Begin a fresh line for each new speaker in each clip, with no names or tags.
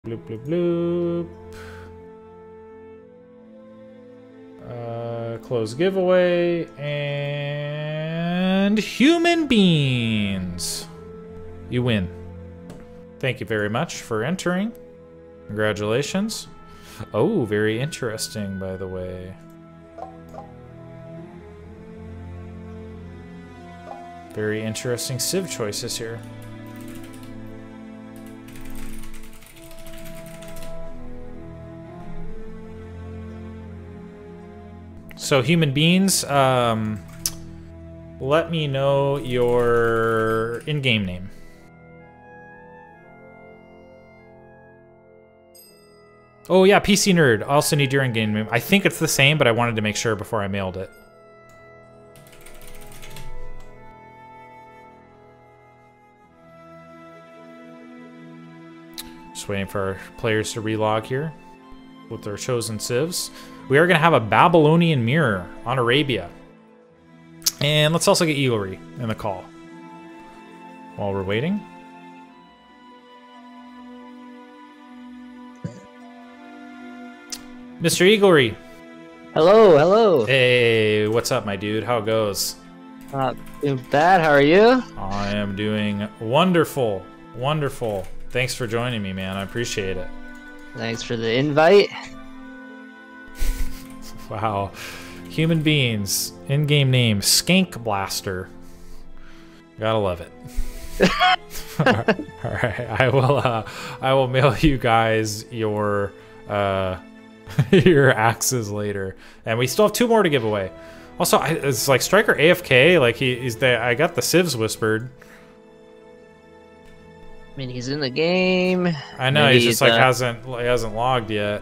Bloop, bloop, bloop. Close giveaway and human beans. You win. Thank you very much for entering. Congratulations. Oh, very interesting, by the way. Very interesting Civ choices here. So human beings, let me know your in-game name. Oh yeah, PC Nerd. I also need your in-game name. I think it's the same, but I wanted to make sure before I mailed it. Just waiting for our players to relog here with their chosen civs. We are going to have a Babylonian mirror on Arabia. And let's also get Eaglery in the call while we're waiting. Mr. Eaglery.
Hello, hello.
Hey, what's up, my dude? How it goes?
Not too bad. How are you?
I am doing wonderful, wonderful. Thanks for joining me, man. I appreciate it.
Thanks for the invite.
Wow. Human beings. In-game name, Skank Blaster. Gotta love it. All right. I will mail you guys your your axes later. And we still have 2 more to give away. Also, it's like Striker AFK, like he's there. I got the civs whispered.
I mean, he's in the game.
I know,
Maybe
he's just like hasn't logged yet.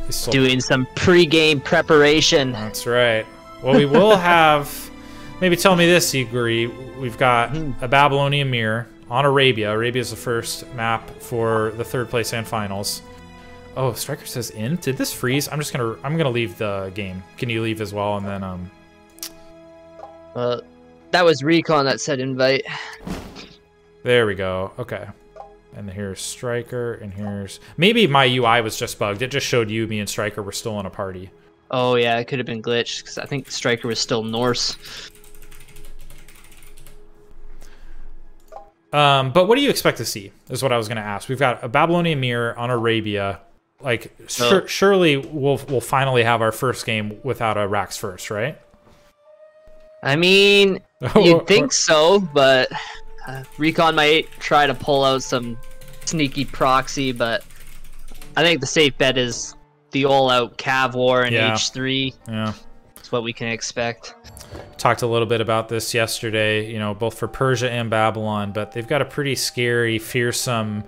He's still
doing some pre-game preparation.
That's right. Well, we will have. Maybe tell me this, Igor. We've got a Babylonian mirror on Arabia. Arabia is the first map for the 3rd place and finals. Oh, Striker says in. Did this freeze? I'm gonna leave the game. Can you leave as well? And then
that was Recon that said invite.
There we go. Okay. And here's Striker, and here's... Maybe my UI was just bugged. It just showed you, me, and Striker were still in a party.
Oh, yeah, it could have been glitched, because I think Striker was still Norse.
But what do you expect to see, is what I was going to ask. We've got a Babylonian mirror on Arabia. Like, surely we'll finally have our first game without a Rax first, right?
I mean, you'd think so, but... Recon might try to pull out some sneaky proxy, but I think the safe bet is the all-out Cav War and H3.
Yeah,
that's what we can expect.
Talked a little bit about this yesterday, you know, both for Persia and Babylon, but they've got a pretty scary, fearsome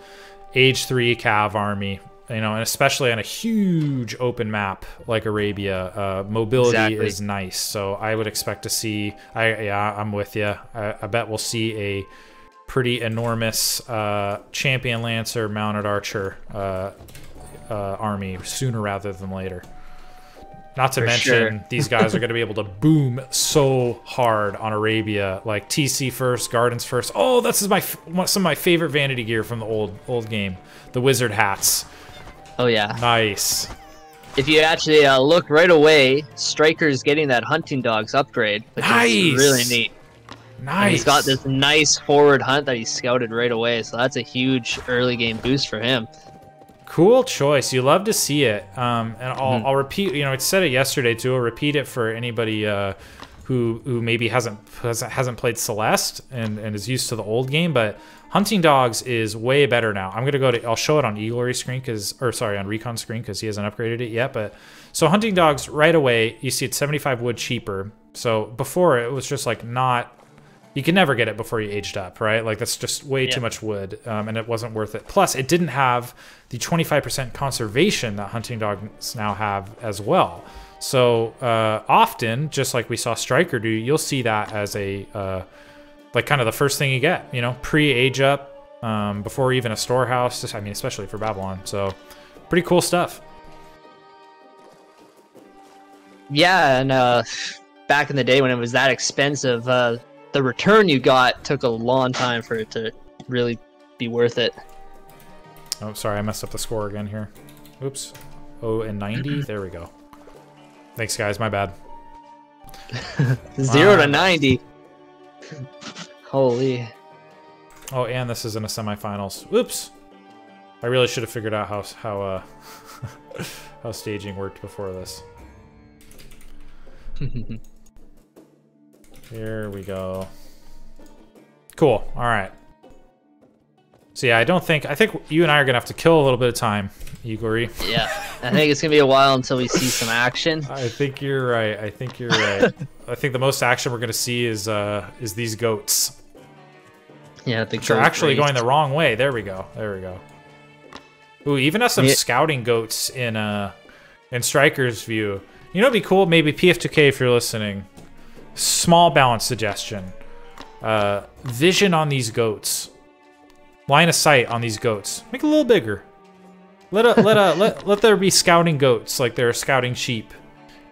H3 Cav army, you know, and especially on a huge open map like Arabia. Mobility is nice, so I would expect to see. I'm with you. I bet we'll see a pretty enormous champion lancer mounted archer army sooner rather than later. Not to mention these guys are going to be able to boom so hard on Arabia, like TC first, Gardens first. Oh, this is some of my favorite vanity gear from the old game, the wizard hats.
Oh yeah,
nice.
If you actually look right away, Striker's getting that hunting dogs upgrade, which is really neat.
Nice.
And he's got this nice forward hunt that he scouted right away, so that's a huge early game boost for him.
Cool choice. You love to see it. And I'll repeat. You know, I said it yesterday too. I'll repeat it for anybody who maybe hasn't played Celeste and is used to the old game. But hunting dogs is way better now. I'm gonna go to. I'll show it on Eaglery's screen on Recon's screen because he hasn't upgraded it yet. But so hunting dogs right away, you see it's 75 wood cheaper. So before it was just like not. You can never get it before you aged up, right? Like that's just way too much wood, and it wasn't worth it. Plus, it didn't have the 25% conservation that hunting dogs now have as well. So often, just like we saw Striker do, you'll see that as a like kind of the first thing you get, you know, pre-age up, before even a storehouse. I mean, especially for Babylon. So pretty cool stuff.
Yeah, and back in the day when it was that expensive, the return you got took a long time for it to really be worth it.
Oh, sorry, I messed up the score again here. Oops. Oh, and 90. There we go. Thanks, guys. My bad.
0 to 90. Holy.
Oh, and this is in a semifinals. Oops. I really should have figured out how how staging worked before this. Here we go. Cool. All right. So yeah, I think you and I are gonna have to kill a little bit of time, Igor.
Yeah, I think it's gonna be a while until we see some action.
I think you're right. I think the most action we're gonna see is these goats.
Yeah,
which are actually going the wrong way. There we go. There we go. Ooh, even has some scouting goats in Striker's view. You know, it'd be cool. Maybe PF2K if you're listening. Small balance suggestion. Vision on these goats. Line of sight on these goats. Make it a little bigger. Let there be scouting goats like there are scouting sheep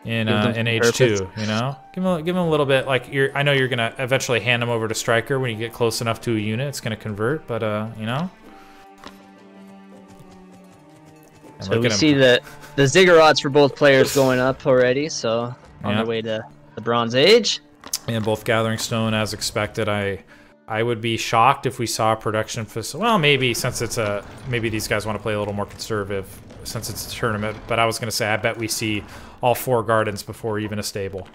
in H2. You know, give them a little bit. Like I know you're gonna eventually hand them over to Striker when you get close enough to a unit. It's gonna convert, but you know. And
so we see that the ziggurats for both players going up already. So on their way to the Bronze Age.
And both Gathering Stone as expected. I would be shocked if we saw a production facility. Well, maybe since it's maybe these guys want to play a little more conservative since it's a tournament. But I was going to say I bet we see all 4 gardens before even a stable.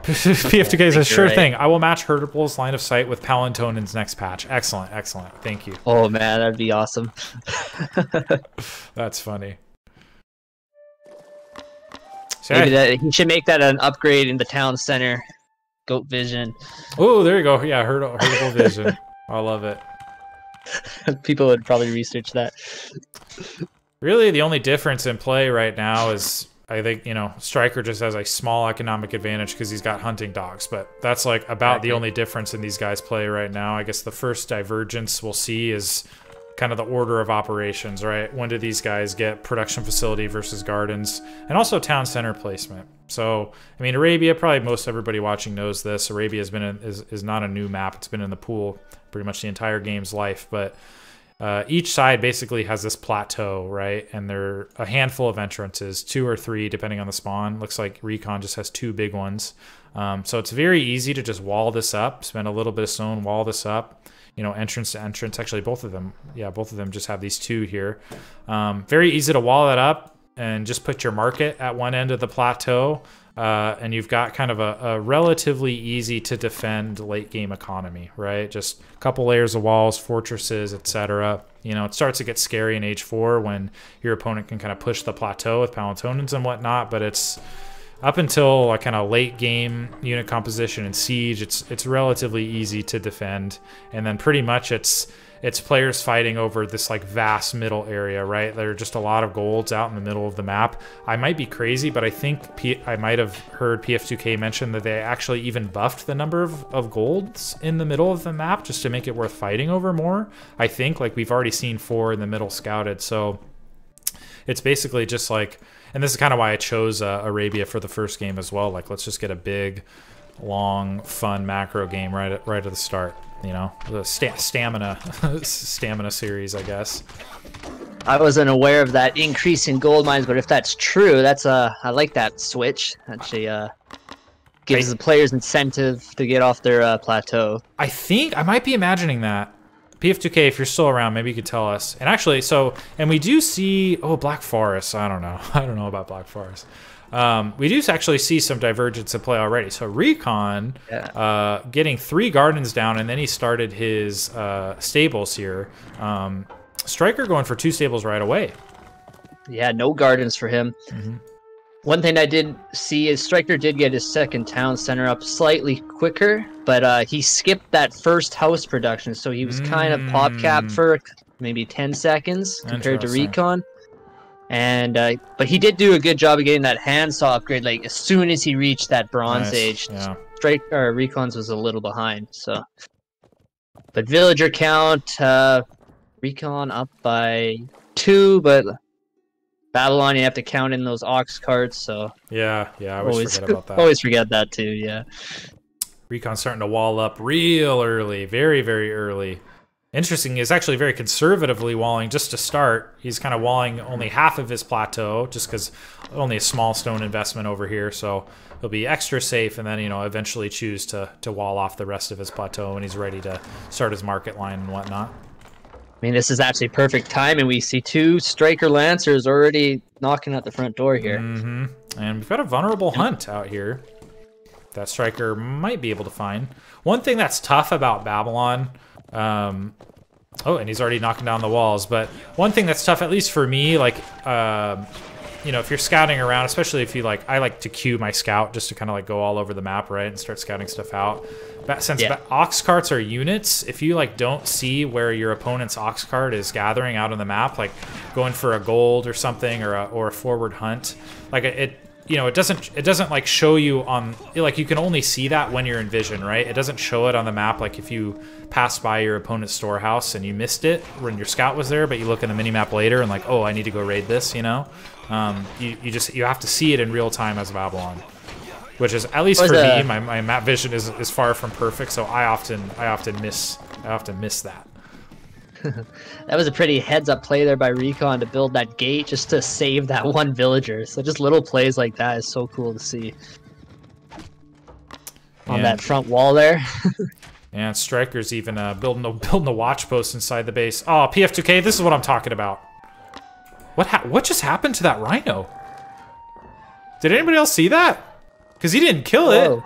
PF2K says, sure thing. I will match Hurtible's line of sight with Palantonen's next patch. Excellent, excellent. Thank you.
Oh man, that'd be awesome.
That's funny.
Maybe he should make that an upgrade in the town center. Goat vision.
Oh, there you go. Yeah, Hurtable vision. I love it.
People would probably research that.
Really, the only difference in play right now is, I think, you know, Striker just has a small economic advantage because he's got hunting dogs, but that's like about the only difference in these guys' play right now. I guess the first divergence we'll see is kind of the order of operations, right? When do these guys get production facility versus gardens, and also town center placement? So, I mean, Arabia, probably most everybody watching knows this. Arabia has been is not a new map. It's been in the pool pretty much the entire game's life, but each side basically has this plateau, right? And there are a handful of entrances, 2 or 3 depending on the spawn. Looks like Recon just has 2 big ones. So it's very easy to just wall this up, spend a little bit of stone, wall this up. You know, entrance to entrance. Actually, both of them just have these 2 here. Very easy to wall that up and just put your market at one end of the plateau. And you've got kind of a relatively easy to defend late game economy, right? Just a couple layers of walls, fortresses, etc. You know, it starts to get scary in H4 when your opponent can kind of push the plateau with Palantonens and whatnot, but it's up until a kind of late game unit composition and siege, it's relatively easy to defend, and then pretty much it's players fighting over this like vast middle area, right? There are just a lot of golds out in the middle of the map. I might be crazy, but I think I might have heard PF2K mention that they actually even buffed the number of golds in the middle of the map just to make it worth fighting over more. I think like we've already seen 4 in the middle scouted, so it's basically just like. And this is kind of why I chose Arabia for the first game as well. Like, let's just get a big, long, fun macro game right at the start. You know, the stamina series, I guess.
I wasn't aware of that increase in gold mines, but if that's true, that's I like that switch. Actually, gives the players incentive to get off their plateau.
I think I might be imagining that. PF2K, if you're still around, maybe you could tell us. And actually, and we do see, Black Forest. I don't know. I don't know about Black Forest. We do actually see some divergence in play already. So Recon getting 3 gardens down, and then he started his stables here. Striker going for 2 stables right away.
Yeah, no gardens for him. Mm-hmm. One thing I did see is Striker did get his second town center up slightly quicker, but he skipped that first house production, so he was kind of pop capped for maybe 10 seconds compared to Recon. And but he did do a good job of getting that handsaw upgrade like as soon as he reached that Bronze Age. Yeah. Recon's was a little behind, so. But villager count, Recon up by 2, but Babylon, you have to count in those ox carts, so...
Yeah, I always forget about that.
Always forget that, too, yeah.
Recon's starting to wall up real early. Very, very early. interesting. He's actually very conservatively walling just to start. He's kind of walling only half of his plateau just because only a small stone investment over here. So he'll be extra safe and then, you know, eventually choose to wall off the rest of his plateau when he's ready to start his market line and whatnot.
I mean, this is actually perfect time, and we see 2 Striker Lancers already knocking at the front door here.
Mm-hmm. And we've got a vulnerable hunt out here that Striker might be able to find. One thing that's tough about Babylon, oh, and he's already knocking down the walls, but one thing that's tough, at least for me, like, you know, if you're scouting around, especially if you like, I like to queue my scout just to kind of like go all over the map, right, and start scouting stuff out. But since ox carts are units, if you like don't see where your opponent's ox cart is gathering out on the map, like going for a gold or something, or a forward hunt, like it, you know, it doesn't like show you on, like you can only see that when you're in vision, right? It doesn't show it on the map. Like if you pass by your opponent's storehouse and you missed it when your scout was there, but you look in the mini map later and like, oh, I need to go raid this, you know. You have to see it in real time as Babylon, which is, at least for me, my map vision is far from perfect, so I often miss that.
That was a pretty heads-up play there by Recon to build that gate just to save that one villager. So just little plays like that is so cool to see on that front wall there.
And Striker's even building a watch post inside the base. Oh, PF2K, this is what I'm talking about. What just happened to that rhino? Did anybody else see that? Because he didn't kill it.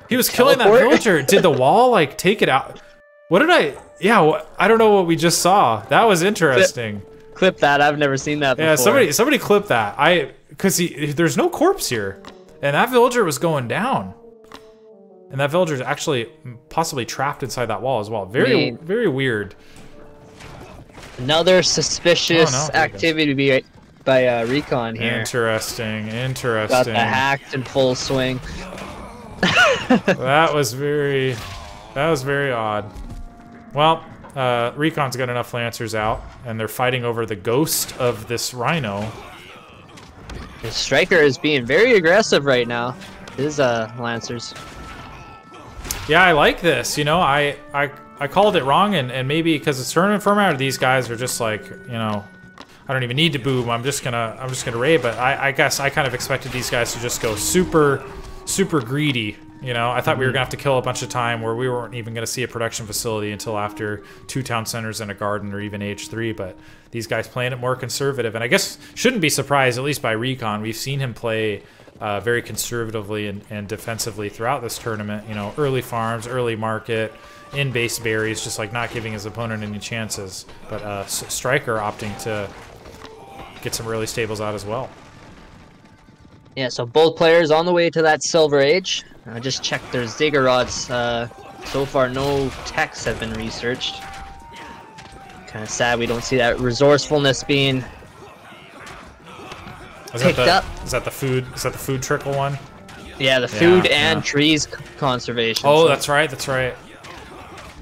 He was killing that villager. Did the wall like take it out? What did I? Yeah, I don't know what we just saw. That was interesting.
Clip that. I've never seen that before.
Yeah, somebody clip that. Because there's no corpse here, and that villager was going down, and that villager's actually possibly trapped inside that wall as well. Very weird.
Another suspicious activity by Recon here.
Interesting.
Got the hacked in full swing.
That was very odd. Well, Recon's got enough Lancers out, and they're fighting over the ghost of this rhino.
The Striker is being very aggressive right now. His Lancers.
Yeah, I like this. You know, I called it wrong, and maybe because it's tournament format, or these guys are just like, you know, I don't even need to boom. I'm just gonna raid. But I guess I kind of expected these guys to just go super greedy. You know, I thought we were gonna have to kill a bunch of time where we weren't even gonna see a production facility until after 2 town centers and a garden, or even age 3. But these guys playing it more conservative, and I guess shouldn't be surprised, at least by Recon. We've seen him play very conservatively and defensively throughout this tournament. You know, early farms, early market, in base berries, just like not giving his opponent any chances. But Striker opting to get some early stables out as well.
Yeah, so both players on the way to that Silver Age. I just checked their ziggurats. So far, no techs have been researched. Kind of sad we don't see that resourcefulness being picked up.
Is that the food? Is that the food trickle one?
Yeah, the food and trees conservation.
Oh, so. That's right. That's right.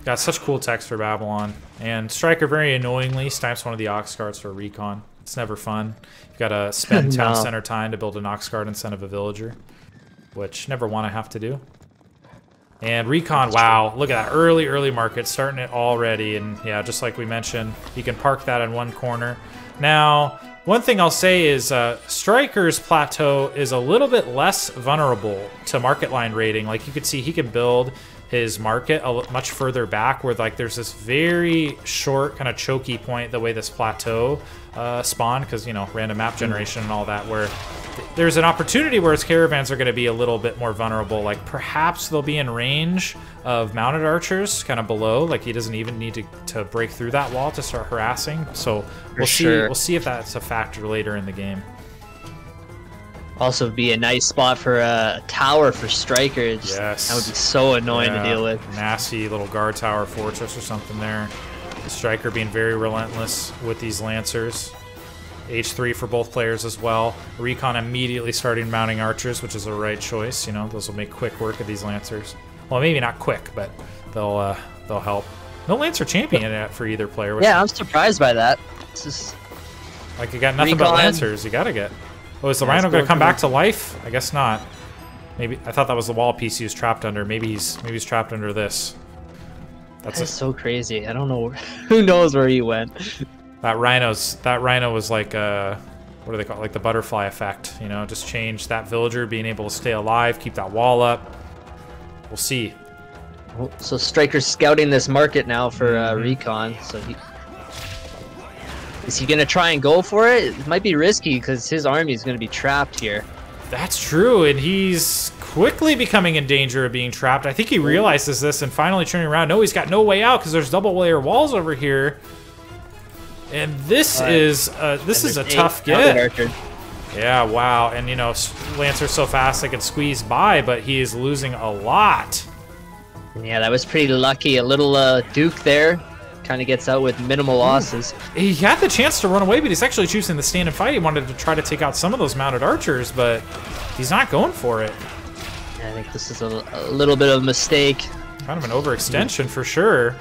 Got such cool techs for Babylon. And Striker very annoyingly snipes one of the ox carts for Recon. It's never fun. You've got to spend town center time to build an ox cart instead of a villager, which never want to have to do. And Recon, wow, look at that early market, starting it already. And yeah, just like we mentioned, you can park that in one corner. Now, one thing I'll say is Striker's plateau is a little bit less vulnerable to market line raiding. Like you could see, he can build his market much further back, where like there's this very short kind of choky point the way this plateau spawned, because, you know, random map generation and all that, where there's an opportunity where his caravans are going to be a little bit more vulnerable. Like perhaps they'll be in range of mounted archers kind of below, like he doesn't even need to break through that wall to start harassing. So we'll see if that's a factor later in the game.
Also be a nice spot for a tower for Striker.
Yes.
That would be so annoying to deal with.
Nasty little guard tower fortress or something there. The Striker being very relentless with these Lancers. H3 for both players as well. Recon immediately starting mounting archers, which is the right choice. You know, those will make quick work of these Lancers. Well, maybe not quick, but they'll help. No Lancer champion yet for either player.
Yeah, I'm surprised by that. It's just
like you got nothing but Lancers. You gotta get. Oh, is the Rhino gonna come back to life? I guess not. Maybe I thought that was the wall piece he was trapped under. Maybe he's trapped under this.
That's so crazy. I don't know. Who knows where he went?
That rhino was like what do they call it? Like the butterfly effect, you know, just change that villager being able to stay alive, keep that wall up. We'll see.
So Striker's scouting this market now for Recon. So is he gonna try and go for it? It might be risky because his army is gonna be trapped here.
That's true, and he's quickly becoming in danger of being trapped. I think he realizes this and finally turning around. No, he's got no way out because there's double layer walls over here. And this is a tough get. Yeah, wow. And you know, Lancer's so fast they can squeeze by, but he is losing a lot.
Yeah, that was pretty lucky. A little Duke there kind of gets out with minimal losses.
He had the chance to run away, but he's actually choosing to stand and fight. He wanted to try to take out some of those mounted archers, but he's not going for it.
Yeah, I think this is a little bit of a mistake.
Kind of an overextension for sure.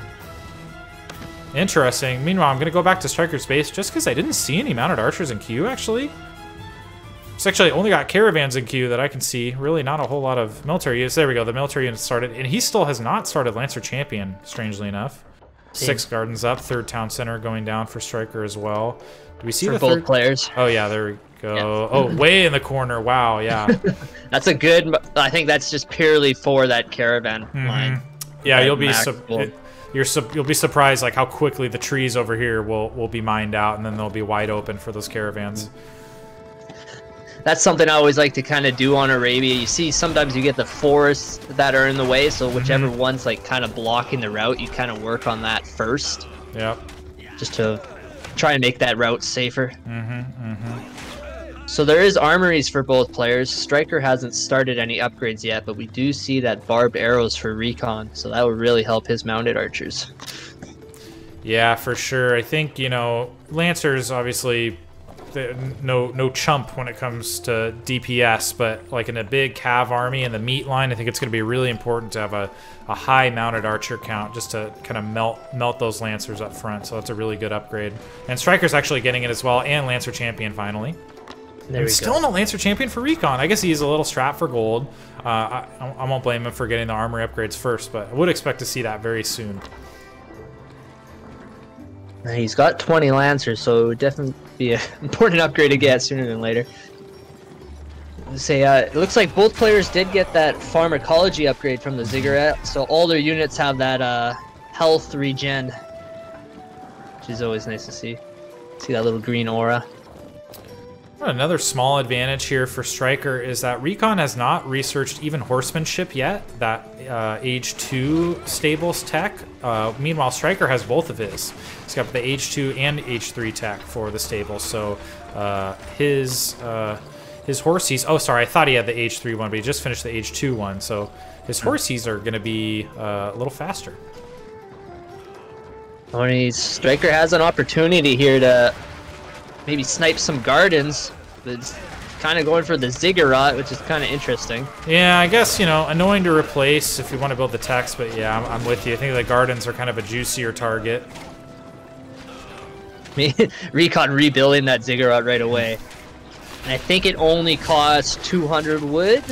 Interesting. Meanwhile, I'm going to go back to Striker's base just because I didn't see any mounted archers in queue, actually. It's actually only got caravans in queue that I can see. Really not a whole lot of military units. There we go. The military units started. And he still has not started Lancer Champion, strangely enough. 6 gardens up. 3rd town center going down for Striker as well. Do we see the
both players?
Oh, yeah. There we go. Yeah. Oh, way in the corner. Wow, yeah.
That's a good... I think that's just purely for that caravan line.
Yeah, you'll be surprised like how quickly the trees over here will be mined out, and then they'll be wide open for those caravans.
That's something I always like to kind of do on Arabia. You see, sometimes you get the forests that are in the way, so whichever one's like kind of blocking the route, you kind of work on that first.
Yep.
Just to try and make that route safer. So there is armories for both players. Striker hasn't started any upgrades yet, but we do see that barbed arrows for Recon, so that would really help his mounted archers.
Yeah, for sure. I think, you know, Lancers obviously no chump when it comes to DPS, but like in a big cav army and the meat line, I think it's going to be really important to have a high mounted archer count just to kind of melt those Lancers up front. So that's a really good upgrade. And Striker's actually getting it as well, and Lancer Champion finally.
There we go.
Still no Lancer Champion for Recon. I guess he's a little strapped for gold. I won't blame him for getting the armory upgrades first, but I would expect to see that very soon.
He's got 20 Lancers, so it would definitely be an important upgrade to get sooner than later. It looks like both players did get that pharmacology upgrade from the ziggurat, so all their units have that health regen, which is always nice to see. See that little green aura.
Another small advantage here for Striker is that Recon has not researched even horsemanship yet, that age 2 stables tech. Meanwhile, Striker has both of his. He's got the age 2 and age 3 tech for the stable, so his horsies... Oh, sorry, I thought he had the age 3 one, but he just finished the age 2 one, so his horsies are going to be a little faster.
Striker has an opportunity here to maybe snipe some gardens, but it's kind of going for the ziggurat, which is kind of interesting.
Yeah, I guess, you know, annoying to replace if you want to build the techs, but yeah, I'm with you. I think the gardens are kind of a juicier target.
Recon rebuilding that ziggurat right away. And I think it only costs 200 wood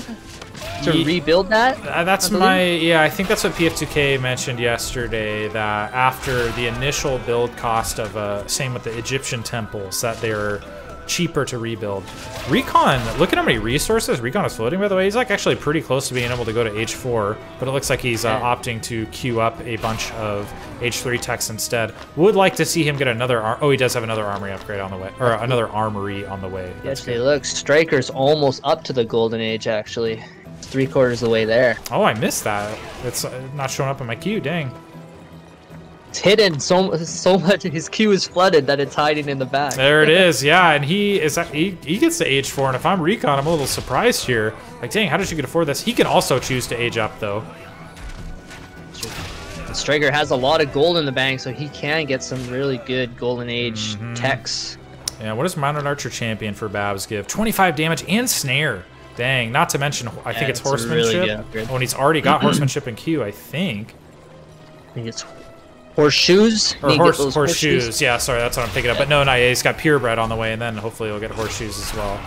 to rebuild that.
That's I think that's what PF2K mentioned yesterday, that after the initial build cost of, same with the Egyptian temples, that they're cheaper to rebuild. Recon, look at how many resources Recon is floating, by the way. He's like actually pretty close to being able to go to H4, but it looks like he's opting to queue up a bunch of H3 techs instead. Would like to see him get another, oh, he does have another armory upgrade on the way, or another armory on the way.
Actually, look, Striker's almost up to the golden age, actually. 3/4 of the way there.
Oh, I missed that. It's not showing up in my queue, dang.
It's hidden so much. His queue is flooded that it's hiding in the back.
There it is, yeah, and he gets to age 4, and if I'm Recon, I'm a little surprised here. Like, dang, how did you get afford this? He can also choose to age up, though.
Striker has a lot of gold in the bank, so he can get some really good golden age techs.
Yeah, what does Mounted Archer Champion for Babs give? 25 damage and snare. Dang, not to mention, I think it's horsemanship. Really when he's already got horsemanship in queue, I think.
I think it's horseshoes?
Or horseshoes. Yeah, sorry, that's what I'm picking up. But no, he's got purebred on the way, and then hopefully he'll get horseshoes as well.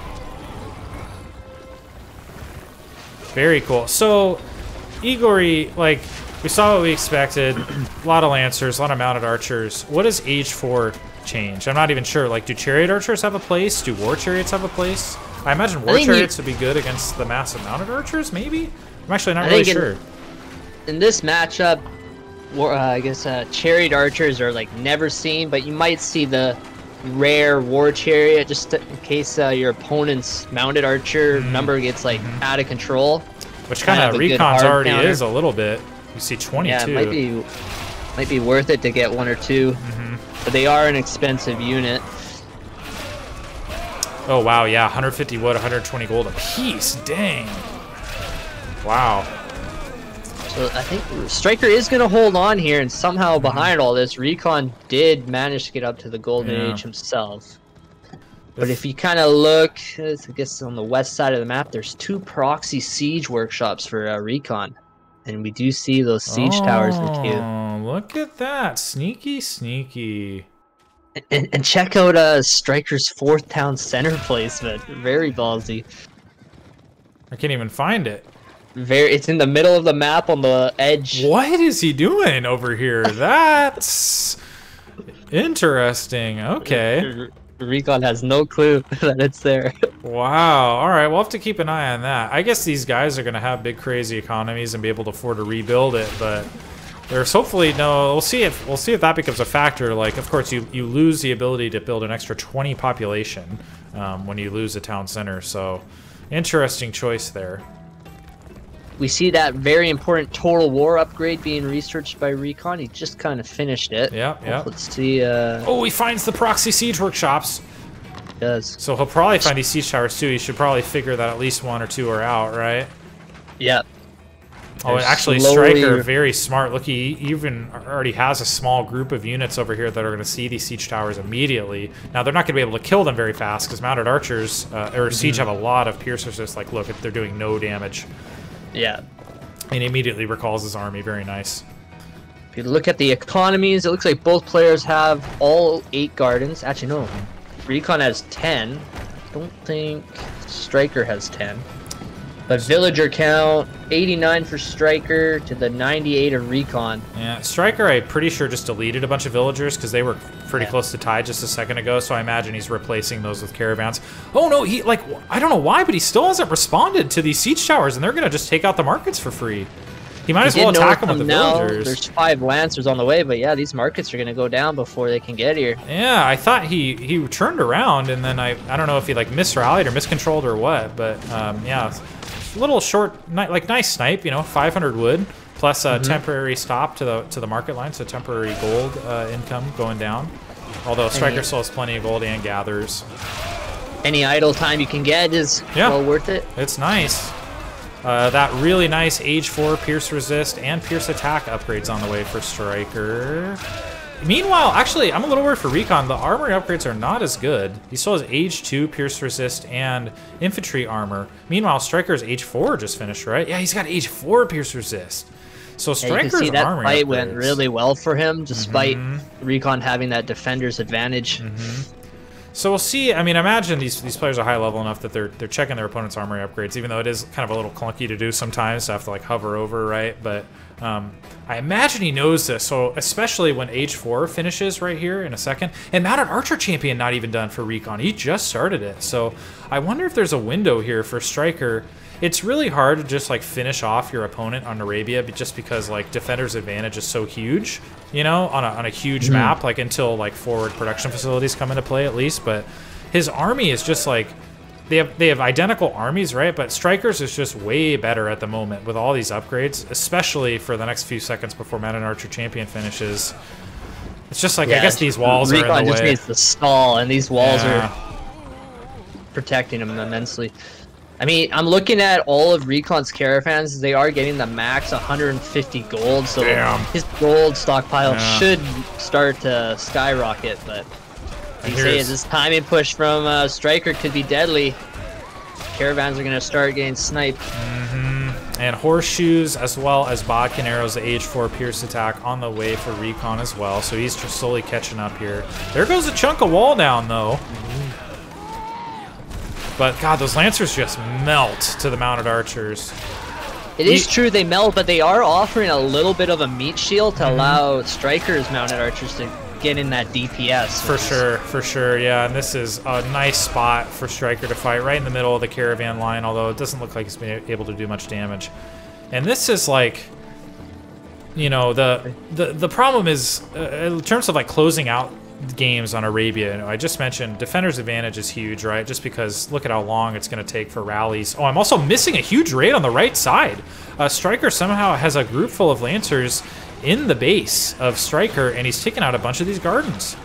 Very cool. So, Igor, like, we saw what we expected. A lot of Lancers, a lot of mounted archers. What does Age 4 change? I'm not even sure. Like, do Chariot Archers have a place? Do War Chariots have a place? I imagine War Chariots would be good against the massive mounted archers, maybe? I'm actually not really sure.
In this matchup, I guess Chariot Archers are like never seen, but you might see the rare War Chariot just in case your opponent's mounted archer number gets like out of control.
Which kind of Recon's already is a little bit. You see 22.
Yeah, it might be worth it to get 1 or 2, but they are an expensive unit.
Oh wow, yeah, 150 wood, 120 gold a piece. Dang. Wow.
So I think Striker is going to hold on here, and somehow behind all this, Recon did manage to get up to the Golden Age himself. But if you kind of look, I guess on the west side of the map, there's 2 proxy siege workshops for Recon. And we do see those siege towers in the queue.
Oh, look at that. Sneaky, sneaky.
And check out Striker's 4th town center placement. Very ballsy.
I can't even find it.
It's in the middle of the map on the edge.
What is he doing over here? That's interesting. Okay.
Recon has no clue that it's there.
Wow. All right, we'll have to keep an eye on that. I guess these guys are going to have big, crazy economies and be able to afford to rebuild it, but there's hopefully no. We'll see if that becomes a factor. Like, of course, you lose the ability to build an extra 20 population when you lose a town center. So, interesting choice there.
We see that very important Total War upgrade being researched by Recon. He just kind of finished it.
Yep.
Let's see.
Oh, he finds the proxy siege workshops.
He does.
So he'll probably find these siege towers too. He should probably figure that at least 1 or 2 are out, right?
Yep.
Oh, actually, Striker, very smart. Look, he even already has a small group of units over here that are going to see these siege towers immediately. Now, they're not going to be able to kill them very fast because mounted archers or siege have a lot of pierce resist. Like, look, they're doing no damage.
Yeah.
And he immediately recalls his army. Very nice.
If you look at the economies, it looks like both players have all 8 gardens. Actually, no. Recon has 10. I don't think Striker has 10. But villager count, 89 for Striker to the 98 of Recon.
Yeah, Striker, I'm pretty sure just deleted a bunch of villagers because they were pretty close to tied just a second ago, so I imagine he's replacing those with caravans. Oh no, he, like, I don't know why, but he still hasn't responded to these siege towers, and they're going to just take out the markets for free. He might as well attack them with the villagers.
There's 5 Lancers on the way, but yeah, these markets are going to go down before they can get here.
Yeah, I thought he turned around, and then I don't know if he, like, misrallied or miscontrolled or what, but, yeah. Little short, nice snipe, you know, 500 wood plus a temporary stop to the market line, so temporary gold income going down. Although Striker still has plenty of gold and gathers.
Any idle time you can get is well worth it.
It's nice. That really nice Age 4 Pierce Resist and Pierce Attack upgrades on the way for Striker. Meanwhile, actually, I'm a little worried for Recon. The armory upgrades are not as good. He still has Age 2 Pierce Resist and Infantry Armor. Meanwhile, Striker's Age 4 just finished, right? Yeah, he's got Age 4 Pierce Resist. So Striker's
you can see that
armory
fight
upgrades
went really well for him, despite Recon having that defender's advantage.
So we'll see. I mean, imagine these players are high level enough that they're checking their opponent's armory upgrades, even though it is kind of a little clunky to do sometimes to have to like hover over, right? But I imagine he knows this. So especially when Age 4 finishes right here in a second, and Mounted Archer Champion not even done for Recon. He just started it. So I wonder if there's a window here for Striker. It's really hard to just like finish off your opponent on Arabia, just because like defender's advantage is so huge, you know, on a huge map, like until like forward production facilities come into play at least. But his army is just like they have identical armies, right? But Striker's is just way better at the moment with all these upgrades, especially for the next few seconds before Mounted Archer Champion finishes. It's just like I guess these walls are in the way.
Recon just needs to stall, and these walls are protecting him immensely. I mean, I'm looking at all of Recon's caravans. They are getting the max 150 gold, so his gold stockpile should start to skyrocket. But you say this timing push from Striker could be deadly. Caravans are going to start getting sniped.
And horseshoes as well as bodkin arrows, the Age 4 Pierce attack on the way for Recon as well. So he's just slowly catching up here. There goes a chunk of wall down though. But God, those Lancers just melt to the Mounted Archers.
It is true they melt, but they are offering a little bit of a meat shield to allow Strikers mounted archers to get in that DPS.
For sure, yeah. And this is a nice spot for Striker to fight right in the middle of the caravan line, although it doesn't look like he's been able to do much damage. And this is like, you know, the problem is in terms of like closing out games on Arabia. You know, I just mentioned defender's advantage is huge, right? Just because look at how long it's going to take for rallies. Oh, I'm also missing a huge raid on the right side. Striker somehow has a group full of Lancers in the base of Striker, and he's taking out a bunch of these Gardens.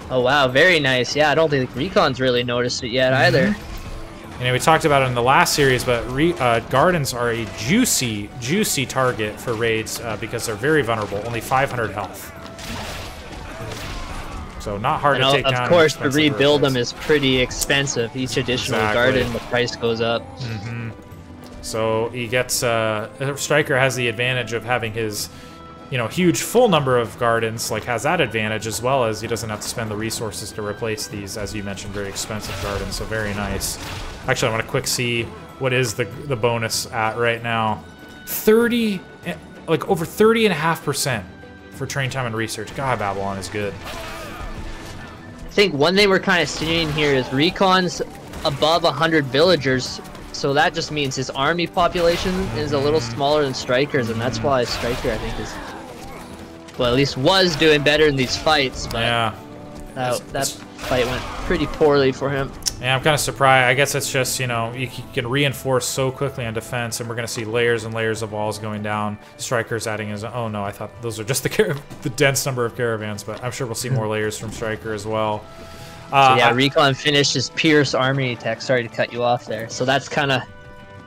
Oh wow, very nice. Yeah, I don't think Recon's really noticed it yet either.
You know, we talked about it in the last series, but Gardens are a juicy target for raids because they're very vulnerable. Only 500 health. So not hard to take down.
Of course, to rebuild them is pretty expensive. Each additional Garden, the price goes up.
So he gets Striker has the advantage of having his, you know, huge full number of Gardens. Like has that advantage as well as he doesn't have to spend the resources to replace these, as you mentioned, very expensive Gardens. So very nice. Actually, I want to quick see what is the bonus at right now. 30, like over 30.5% for train time and research. God, Babylon is good.
I think one thing we're kind of seeing here is Recon's above 100 villagers, so that just means his army population is a little smaller than Striker's, and that's why Striker, I think, is, well, at least was doing better in these fights, but yeah, that fight went pretty poorly for him.
Yeah, I'm kind of surprised. I guess it's just, you know, you can reinforce so quickly on defense, and we're going to see layers and layers of walls going down. Striker's adding his... Oh, no, I thought those are just the dense number of caravans, but I'm sure we'll see more layers from Striker as well.
So yeah, Recon finished his Pierce army attack. Sorry to cut you off there. So that's kind of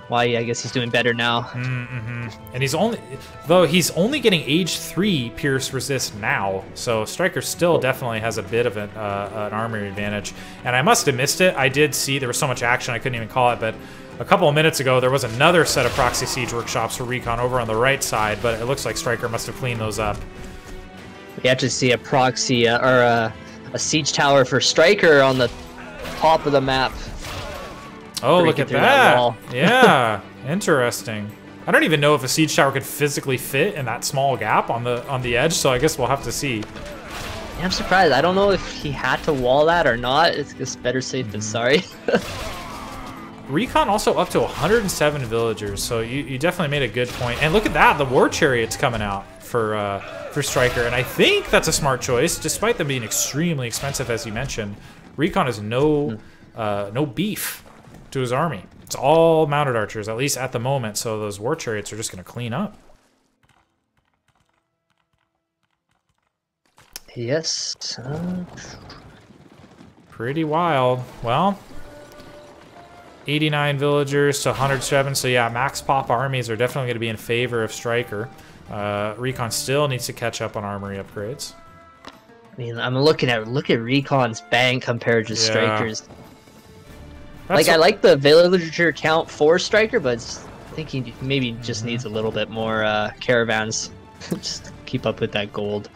why I guess he's doing better now.
And he's only getting age 3 Pierce resist now, so Striker still definitely has a bit of an armory advantage. And I must have missed it. I did see there was so much action I couldn't even call it, but a couple of minutes ago there was another set of proxy siege workshops for Recon over on the right side, but it looks like Striker must have cleaned those up.
We actually see a proxy or a siege tower for Striker on the top of the map.
Oh, look at that! Yeah, interesting. I don't even know if a siege tower could physically fit in that small gap on the edge, so I guess we'll have to see.
Yeah, I'm surprised. I don't know if he had to wall that or not. It's just better safe than sorry.
Recon also up to 107 villagers, so you definitely made a good point. And look at that, the war chariots coming out for Striker, and I think that's a smart choice, despite them being extremely expensive, as you mentioned. Recon has no beef to his army. It's all mounted archers, at least at the moment, so those war chariots are just going to clean up.
Yes.
Pretty wild. Well, 89 villagers to 107, so yeah, max pop armies are definitely going to be in favor of Striker. Recon still needs to catch up on armory upgrades.
I mean, I'm look at Recon's bank compared to Striker's. Like, I like the villager count for Striker, but I think he maybe just needs a little bit more caravans. Just keep up with that gold.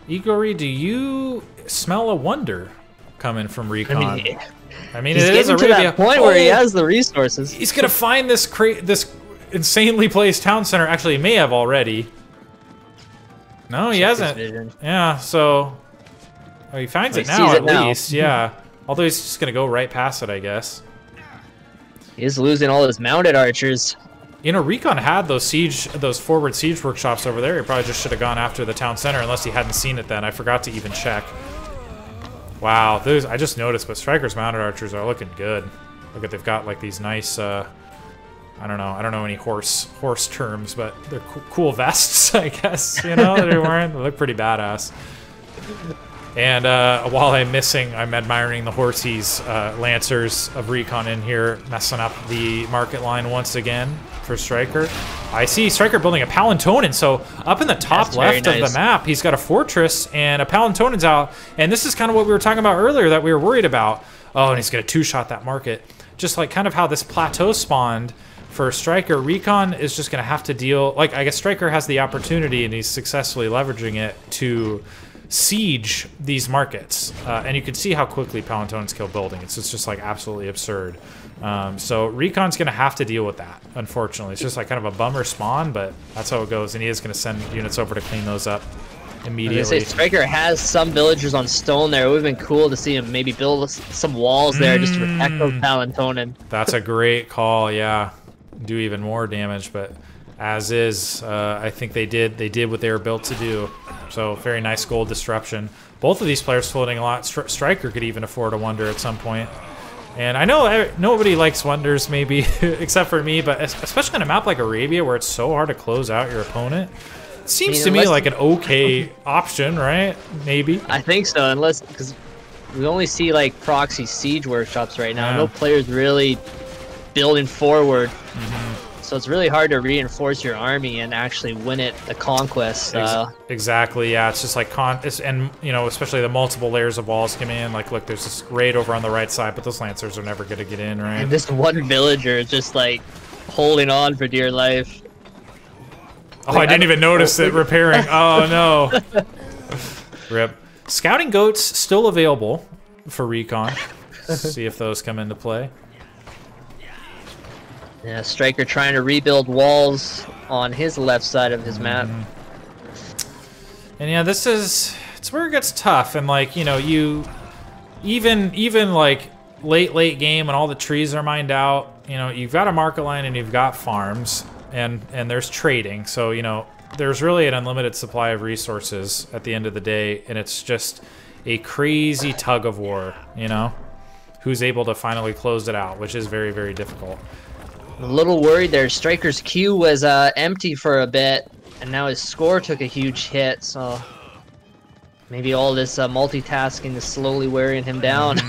Igor, do you smell a wonder coming from Recon? I mean,
he's
it is
getting to that point where he has the resources.
He's gonna find this insanely placed town center. Actually, he may have already. No, he hasn't. Yeah, so he finds it now at least. Yeah. Although he's just going to go right past it, I guess.
He is losing all his mounted archers.
You know, Recon had those forward siege workshops over there. He probably just should have gone after the town center unless he hadn't seen it then. I forgot to even check. Wow, I just noticed, but Striker's mounted archers are looking good. Look at, they've got like these nice, I don't know any horse terms, but they're cool vests, I guess, you know, that they're wearing. They look pretty badass. And while I'm admiring the horsies, Lancers of Recon in here, messing up the market line once again for Striker. I see Striker building a Palantonin, so up in the top left of the map, he's got a fortress, and a Palantonin's out, and this is kind of what we were talking about earlier that we were worried about. Oh, and he's going to two-shot that market. Just like kind of how this plateau spawned for Striker, Recon is just going to have to deal... Like, I guess Striker has the opportunity, and he's successfully leveraging it to siege these markets. And you can see how quickly Palantonens kill building. It's just like absolutely absurd. So Recon's going to have to deal with that, unfortunately. It's just like kind of a bummer spawn, but that's how it goes. And he is going to send units over to clean those up immediately.
I was gonna say, Striker has some villagers on stone there. It would have been cool to see him maybe build some walls there just to protect those Palantonen.
That's a great call, yeah. Do even more damage, but as is, I think they did what they were built to do. So very nice gold disruption. Both of these players floating a lot. Striker could even afford a wonder at some point. And I know nobody likes wonders, maybe, except for me, but especially on a map like Arabia where it's so hard to close out your opponent. It seems to me like an okay option, right? Maybe.
I think so, unless, because we only see like proxy siege workshops right now. Yeah. No players really building forward. So it's really hard to reinforce your army and actually win it a conquest.
Exactly, yeah. It's just like and you know, especially the multiple layers of walls come in. Like, look, there's this raid over on the right side, but those lancers are never gonna get in, right?
And this one villager is just like holding on for dear life.
Oh, like, I didn't even notice it repairing. Oh no. Rip. Scouting goats still available for Recon. See if those come into play.
Yeah, Striker trying to rebuild walls on his left side of his map.
And yeah, it's where it gets tough. And like, you know, even like late game when all the trees are mined out, you know, you've got a market line and you've got farms and there's trading. So, you know, there's really an unlimited supply of resources at the end of the day, and it's just a crazy tug of war, you know, who's able to finally close it out, which is very, very difficult.
A little worried there. Striker's queue was empty for a bit, and now his score took a huge hit, so maybe all this multitasking is slowly wearing him down.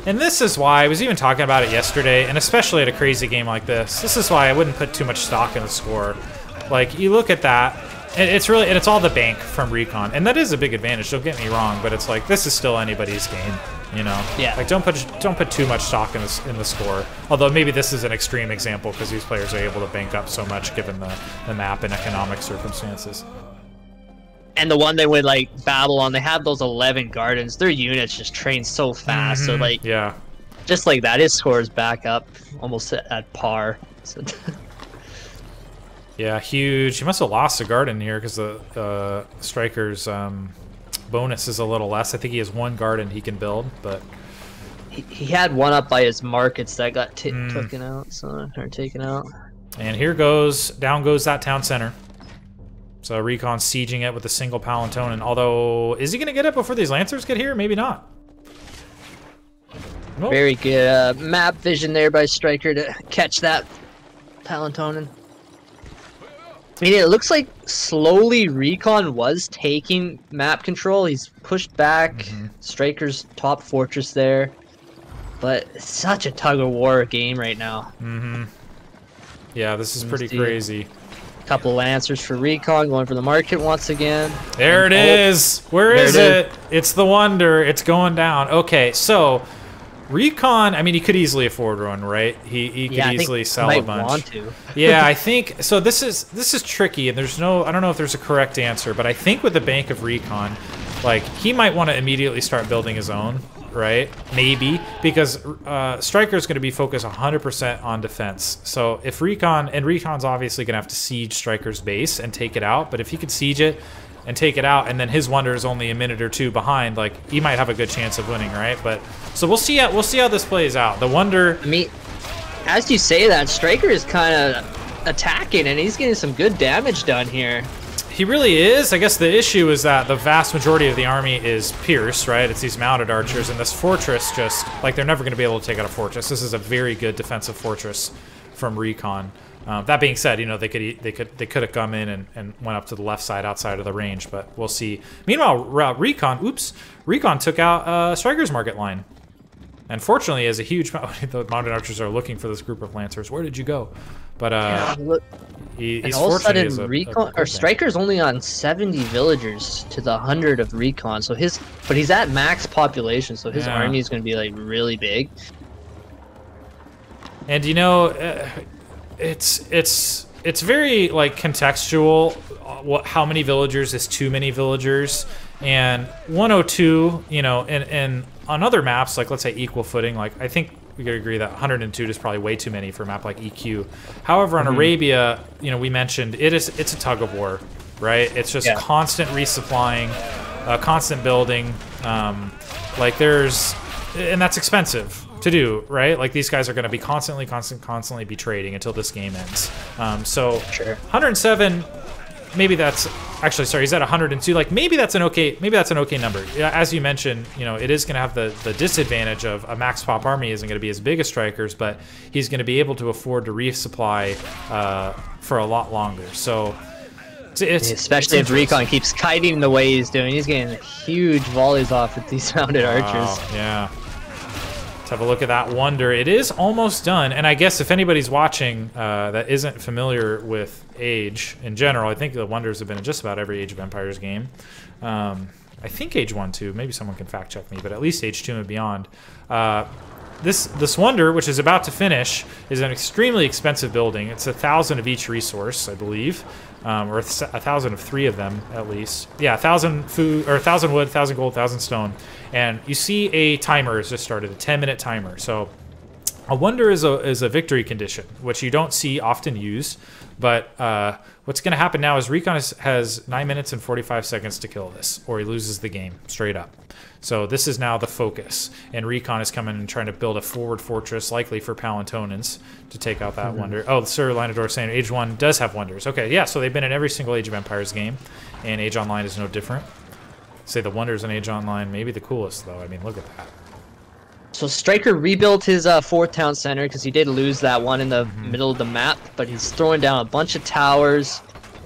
And this is why I was even talking about it yesterday, and especially at a crazy game like this. This is why I wouldn't put too much stock in the score. Like, you look at that, and it's all the bank from Recon, and that is a big advantage. Don't get me wrong, but it's like this is still anybody's game. You know,
yeah.
Like don't put too much stock in the score. Although maybe this is an extreme example because these players are able to bank up so much given the map and economic circumstances.
And the one they would like battle on, they have those 11 gardens. Their units just train so fast. So like,
yeah,
just like that, his score is back up almost at par. So
yeah, huge. He must have lost a garden here because the Striker's bonus is a little less. I think he has one garden he can build, but
he had one up by his markets that got taken out. So or taken out.
And down goes that town center. So Recon sieging it with a single Palantonen. Although, is he gonna get it before these Lancers get here? Maybe not.
Nope. Very good map vision there by Striker to catch that Palantonen. I mean, it looks like slowly Recon was taking map control. He's pushed back Striker's top fortress there. But it's such a tug-of-war game right now.
Yeah, this is pretty crazy.
Couple Lancers for Recon, going for the market once again.
There it is! Where is it? It's the wonder. It's going down. Okay, so Recon, I mean, he could easily afford one, right? He could easily sell a bunch.
Want to.
Yeah, I think so. This is tricky, and there's no, I don't know if there's a correct answer, but I think with the bank of Recon, like he might want to immediately start building his own, right? Maybe because Striker's going to be focused 100% on defense. So if Recon's obviously going to have to siege Striker's base and take it out, but if he could siege it and take it out, and then his wonder is only a minute or two behind, like he might have a good chance of winning, right? But so we'll see how this plays out. The wonder.
I mean, as you say that, Striker is kind of attacking, and he's getting some good damage done here.
He really is. I guess the issue is that the vast majority of the army is Pierce, right? It's these mounted archers, and this fortress just like they're never going to be able to take out a fortress. This is a very good defensive fortress from Recon. That being said, you know, they could have come in and went up to the left side outside of the range, but we'll see. Meanwhile, Recon took out Striker's market line. And fortunately, as a huge the mounted archers are looking for this group of lancers. Where did you go? But he's
all of a sudden
Recon
or Striker's only on 70 villagers to the 100 of Recon. So but he's at max population, so his army is going to be like really big.
And you know, it's it's very like contextual. How many villagers is too many villagers, and 102, you know, and on other maps, like let's say equal footing, like I think we could agree that 102 is probably way too many for a map like EQ. However, on Arabia, you know, we mentioned it's a tug of war, right? It's just constant resupplying, constant building, like and that's expensive to do, right? Like these guys are going to be constantly be trading until this game ends. So 107. Maybe that's actually, sorry, he's at 102. Like maybe that's an okay number. As you mentioned, you know, it is going to have the disadvantage of a max pop army isn't going to be as big as Strikers, but he's going to be able to afford to resupply for a lot longer. So
especially if Recon keeps kiting the way he's doing, he's getting huge volleys off with these mounted archers.
Yeah. Let's have a look at that Wonder. It is almost done, and I guess if anybody's watching that isn't familiar with Age in general, I think the Wonders have been in just about every Age of Empires game. I think Age 1 too. Maybe someone can fact check me, but at least Age 2 and beyond. This Wonder, which is about to finish, is an extremely expensive building. It's 1,000 of each resource, I believe, or 1,000 of 3 of them at least. Yeah, 1,000 food, or 1,000 wood, 1,000 gold, 1,000 stone. And you see a timer has just started, a 10-minute timer. So a Wonder is a victory condition, which you don't see often used. But what's going to happen now is Recon has 9 minutes and 45 seconds to kill this, or he loses the game straight up. So this is now the focus, and Recon is coming and trying to build a forward fortress, likely for Palantonans, to take out that Wonder. Oh, Sir Linador saying Age 1 does have Wonders. Okay, yeah, so they've been in every single Age of Empires game, and Age Online is no different. Say the Wonders in Age Online, maybe the coolest, though. I mean, look at that.
So Striker rebuilt his 4th town center because he did lose that one in the middle of the map, but he's throwing down a bunch of towers.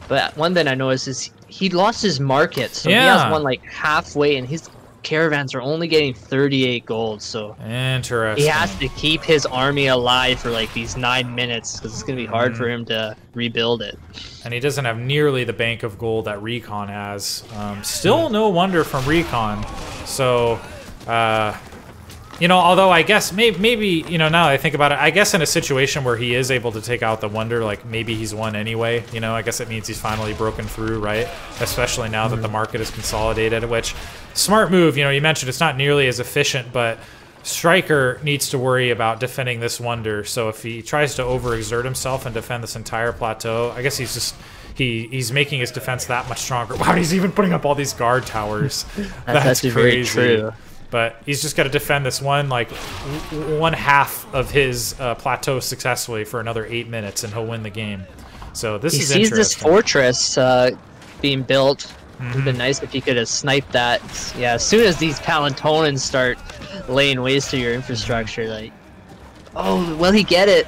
But one thing I noticed is he lost his market, so he has one like halfway, and his caravans are only getting 38 gold. So
interesting.
He has to keep his army alive for like these 9 minutes because it's gonna be hard for him to rebuild it.
And he doesn't have nearly the bank of gold that Recon has. Still no Wonder from Recon. So. You know, although I guess maybe, you know, now that I think about it, I guess in a situation where he is able to take out the Wonder, like maybe he's won anyway. You know, I guess it means he's finally broken through, right? Especially now that the market is consolidated, which, smart move. You know, you mentioned it's not nearly as efficient, but Striker needs to worry about defending this Wonder. So if he tries to overexert himself and defend this entire plateau, I guess he's just... He's making his defense that much stronger. Wow, he's even putting up all these guard towers. That's crazy. Very true. But he's just got to defend this one half of his plateau successfully for another 8 minutes, and he'll win the game. So this is interesting. He sees this
fortress being built. It'd been nice if he could have sniped that. Yeah, as soon as these Palantonans start laying waste to your infrastructure, like, oh, will he get it?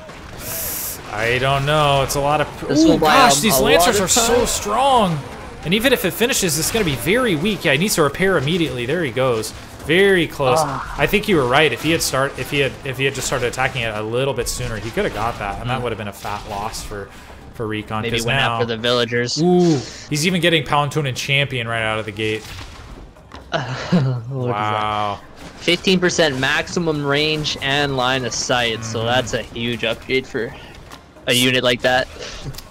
I don't know. It's a lot of. Oh gosh, these Lancers are so strong. And even if it finishes, it's going to be very weak. Yeah, he needs to repair immediately. There he goes. Very close. I think you were right. If he had just started attacking it a little bit sooner, he could have got that, and that would have been a fat loss for Recon.
Maybe went after the villagers.
Ooh, he's even getting Palantonan champion right out of the gate. Wow.
15% maximum range and line of sight, so that's a huge upgrade for a unit like that.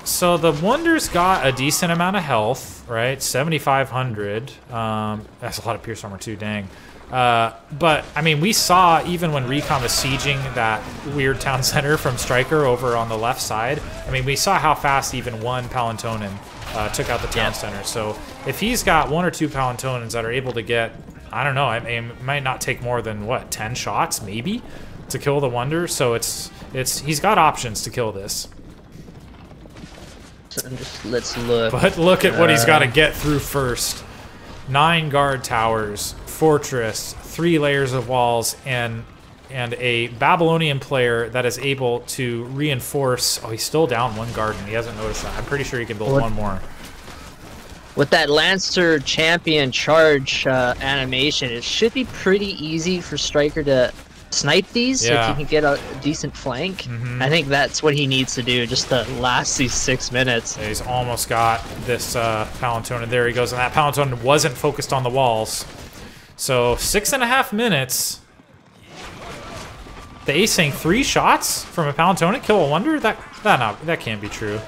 So the Wonders got a decent amount of health, right? 7,500. That's a lot of Pierce Armor too, dang. But, I mean, we saw, even when Recon was sieging that weird town center from Striker over on the left side, I mean, we saw how fast even one Palantonan took out the town center. So if he's got 1 or 2 Palantonans that are able to get, I don't know, I mean, it might not take more than, what, 10 shots, maybe, to kill the Wonder. So he's got options to kill this.
Let's look.
But look at what he's got to get through first. 9 guard towers, fortress, 3 layers of walls, and a Babylonian player that is able to reinforce. Oh, he's still down 1 garden. He hasn't noticed that. I'm pretty sure he can build 1 more.
With that Lancer champion charge animation, it should be pretty easy for Striker to snipe these if you can get a decent flank. I think that's what he needs to do just to last these 6 minutes.
Yeah, he's almost got this Palantonan. There he goes, and that Palantonan wasn't focused on the walls. So 6.5 minutes. The Ace saying 3 shots from a Palantonan kill a Wonder? That can't be true.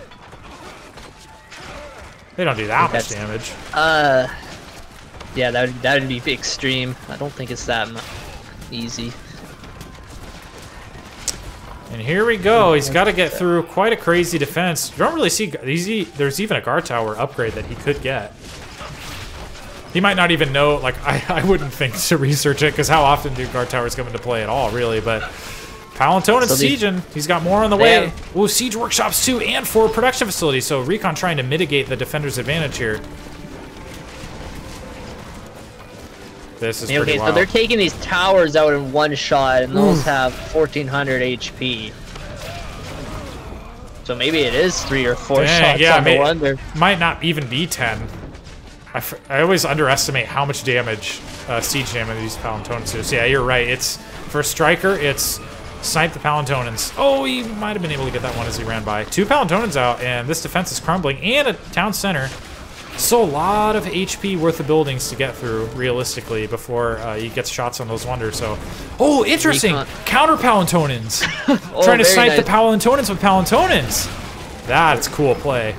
They don't do that much damage.
Yeah, that would be extreme. I don't think it's that easy.
And here we go. He's got to get through quite a crazy defense. You don't really see... There's even a guard tower upgrade that he could get. He might not even know... Like, I wouldn't think to research it, because how often do guard towers come into play at all, really? But Palanton's sieging. He's got more on the way. Ooh, siege workshops, too, and 4 production facilities. So Recon trying to mitigate the defender's advantage here. This is pretty wild.
So they're taking these towers out in one shot, and those have 1,400 HP. So maybe it is 3 or 4 shots on the Wonder.
Might not even be 10. I always underestimate how much damage, siege damage these Palantonians do. So yeah, you're right. It's for Striker, it's snipe the Palantonans. Oh, he might have been able to get that one as he ran by. 2 Palantonans out, and this defense is crumbling, and a town center. So a lot of HP worth of buildings to get through, realistically, before he gets shots on those Wonders. So, oh, interesting! Counter Palantonans! Trying to snipe the Palantonans with Palantonans! That's cool play.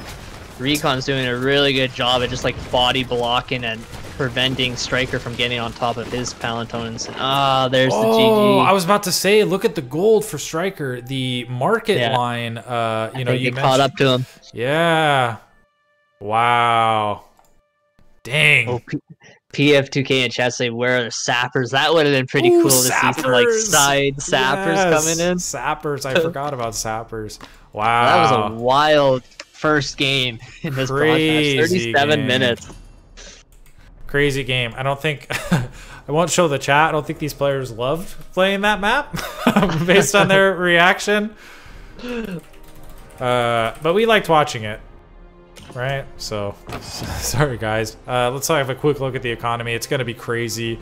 Recon's doing a really good job at just like body blocking and preventing Striker from getting on top of his Palantonans. Ah, there's the GG.
I was about to say, look at the gold for Striker. The market line, you know, you
caught up to him.
Yeah. Wow. Dang.
Oh, PF2K and chat say, where are the sappers? That would have been pretty cool to see some like side sappers coming in.
Sappers. I forgot about sappers. Wow.
That was a wild first game in this broadcast. 37 minutes.
Crazy game. I don't think... I won't show the chat. I don't think these players loved playing that map based on their reaction. But we liked watching it. Right, so sorry guys. Let's have a quick look at the economy. It's gonna be crazy.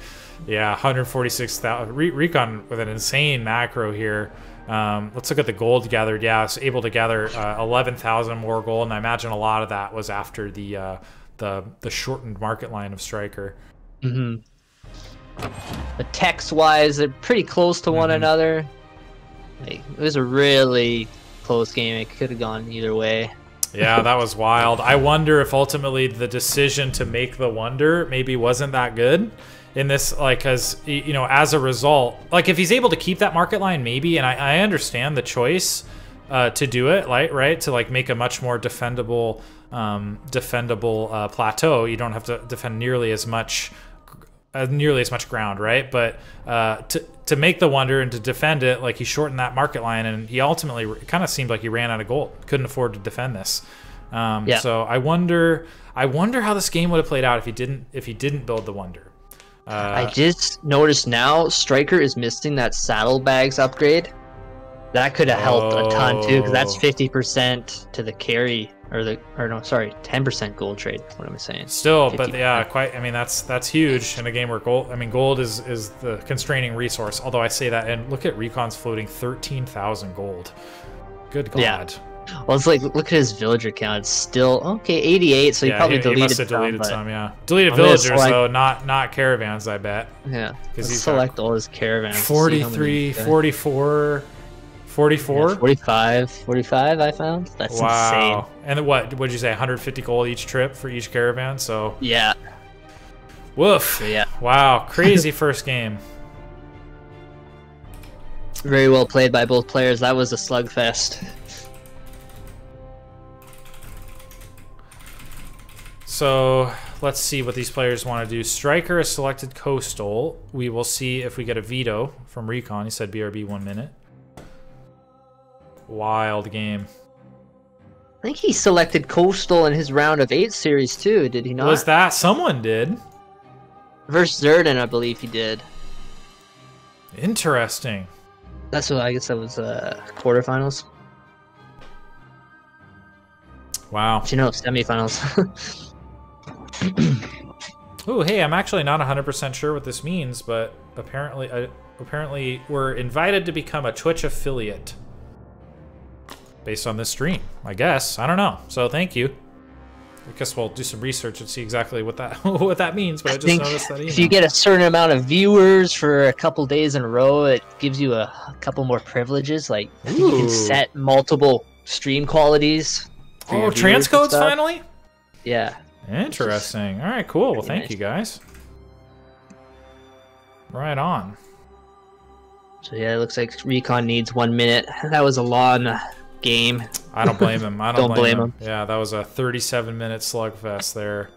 Yeah, 146,000. Recon with an insane macro here. Let's look at the gold gathered. Yeah, it's able to gather 11,000 more gold, and I imagine a lot of that was after the shortened market line of Striker.
Mm-hmm. The text-wise, they're pretty close to one another. Like, it was a really close game. It could have gone either way.
Yeah, that was wild. I wonder if ultimately the decision to make the Wonder maybe wasn't that good in this, like, because, you know, as a result, like, if he's able to keep that market line, maybe, and I understand the choice to do it, like, right, to, like, make a much more defendable plateau. You don't have to defend nearly as much ground, right? But to make the Wonder and to defend it, like, he shortened that market line, and he ultimately kind of seemed like he ran out of gold, couldn't afford to defend this. So I wonder how this game would have played out if he didn't build the Wonder.
I just noticed now Striker is missing that saddlebags upgrade. That could have helped a ton too, because that's 50% to the carry. Or no, sorry, 10% gold trade. What am I saying?
Still, 50%. But yeah, quite. I mean, that's huge in a game where gold. I mean, gold is the constraining resource. Although I say that, and look at Recon's floating 13,000 gold. Good God.
Yeah. Well, it's like, look at his villager count. It's still okay, 88. So he probably deleted
he must have deleted some. Yeah, deleted villagers though, not caravans. I bet.
Yeah. Because he select all his caravans.
43, 44. 44?
Yeah, 45 I found. That's insane.
And what would you say, 150 gold each trip for each caravan? So
yeah.
Woof.
So, yeah.
Wow, crazy first game.
Very well played by both players. That was a slugfest.
So let's see what these players want to do. Striker has selected Coastal. We will see if we get a veto from Recon. He said BRB 1 minute. Wild game.
I think he selected Coastal in his round of 8 series too, did he not?
Was that? Someone did.
Versus Zerdan, I believe he did.
Interesting.
That's what I guess that was quarterfinals.
Wow.
But, you know, semifinals.
Oh, hey, I'm actually not 100% sure what this means, but apparently we're invited to become a Twitch affiliate. Based on this stream, I guess. I don't know. So thank you. I guess we'll do some research and see exactly what that what that means. But I just noticed that
if you get a certain amount of viewers for a couple days in a row, it gives you a couple more privileges. Like you can set multiple stream qualities.
Oh, transcodes finally.
Yeah.
Interesting. All right, cool. Well, thank
nice.
you guys. Right on.
So yeah, it looks like Recon needs 1 minute. That was a long game.
I don't blame him. I
Don't blame him.
Yeah, that was a 37-minute slugfest there.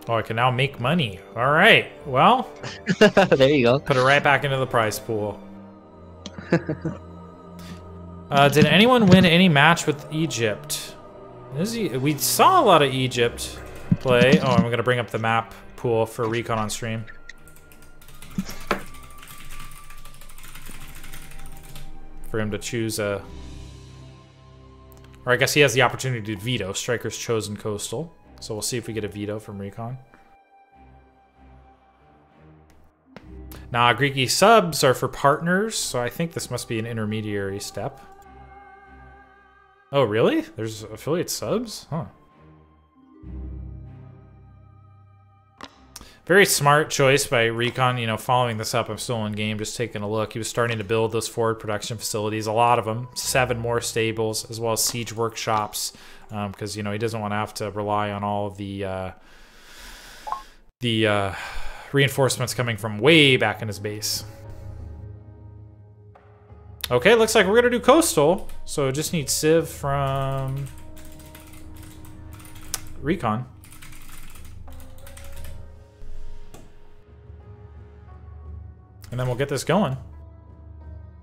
Oh, I can now make money. All right. Well,
there you go.
put it right back into the prize pool. Did anyone win any match with Egypt? We saw a lot of Egypt play. Oh, I'm going to bring up the map pool for Recon on stream. For him to choose a... Or I guess he has the opportunity to veto. Striker's chosen Coastal. So we'll see if we get a veto from Recon. Nah, Greeky subs are for partners, so I think this must be an intermediary step. Oh, really? There's affiliate subs? Huh. Very smart choice by Recon, you know, following this up. I'm still in game, just taking a look. He was starting to build those forward production facilities, a lot of them, 7 more stables, as well as siege workshops, because, you know, he doesn't want to have to rely on all of the reinforcements coming from way back in his base. Okay, looks like we're going to do Coastal, so just need Civ from Recon. And then we'll get this going.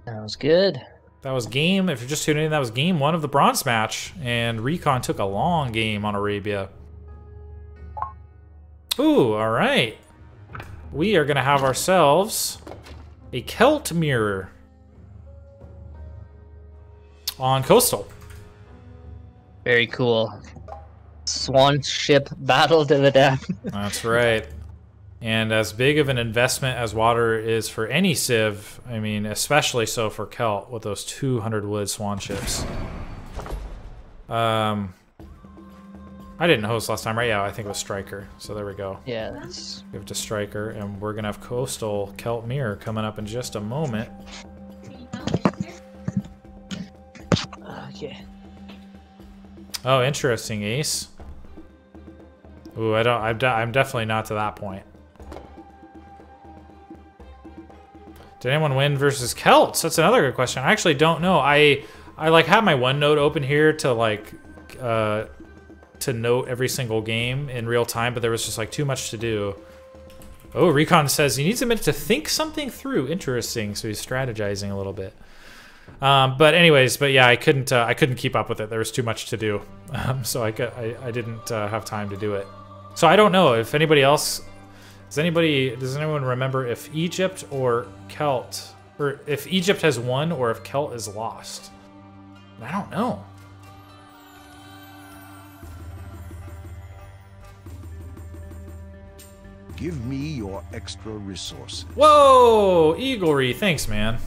Sounds good.
That was game, if you're just tuning in, that was game 1 of the bronze match. And Recon took a long game on Arabia. Ooh, all right. We are going to have ourselves a Celt mirror on Coastal.
Very cool. Swan ship battle to the death.
That's right. And as big of an investment as water is for any Civ, I mean, especially so for Celt with those 200 wood swan ships. I didn't host last time, right? Yeah, I think it was Striker. So there we go.
Yeah, that's...
Give it to Striker, and we're going to have Coastal Celt Mirror coming up in just a moment.
Okay.
Oh, interesting, Ace. Ooh, I'm definitely not to that point. Did anyone win versus Celts? That's another good question. I actually don't know. I like have my OneNote open here to like to note every single game in real time, but there was just like too much to do. Oh, Recon says he needs a minute to think something through. Interesting. So he's strategizing a little bit. But anyways, but yeah, I couldn't keep up with it. There was too much to do, so I didn't have time to do it. So I don't know if anybody else. Does anyone remember if Egypt or Celt, or if Egypt has won or if Celt is lost? I don't know.
Give me your extra resources.
Whoa, Eaglery, thanks, man.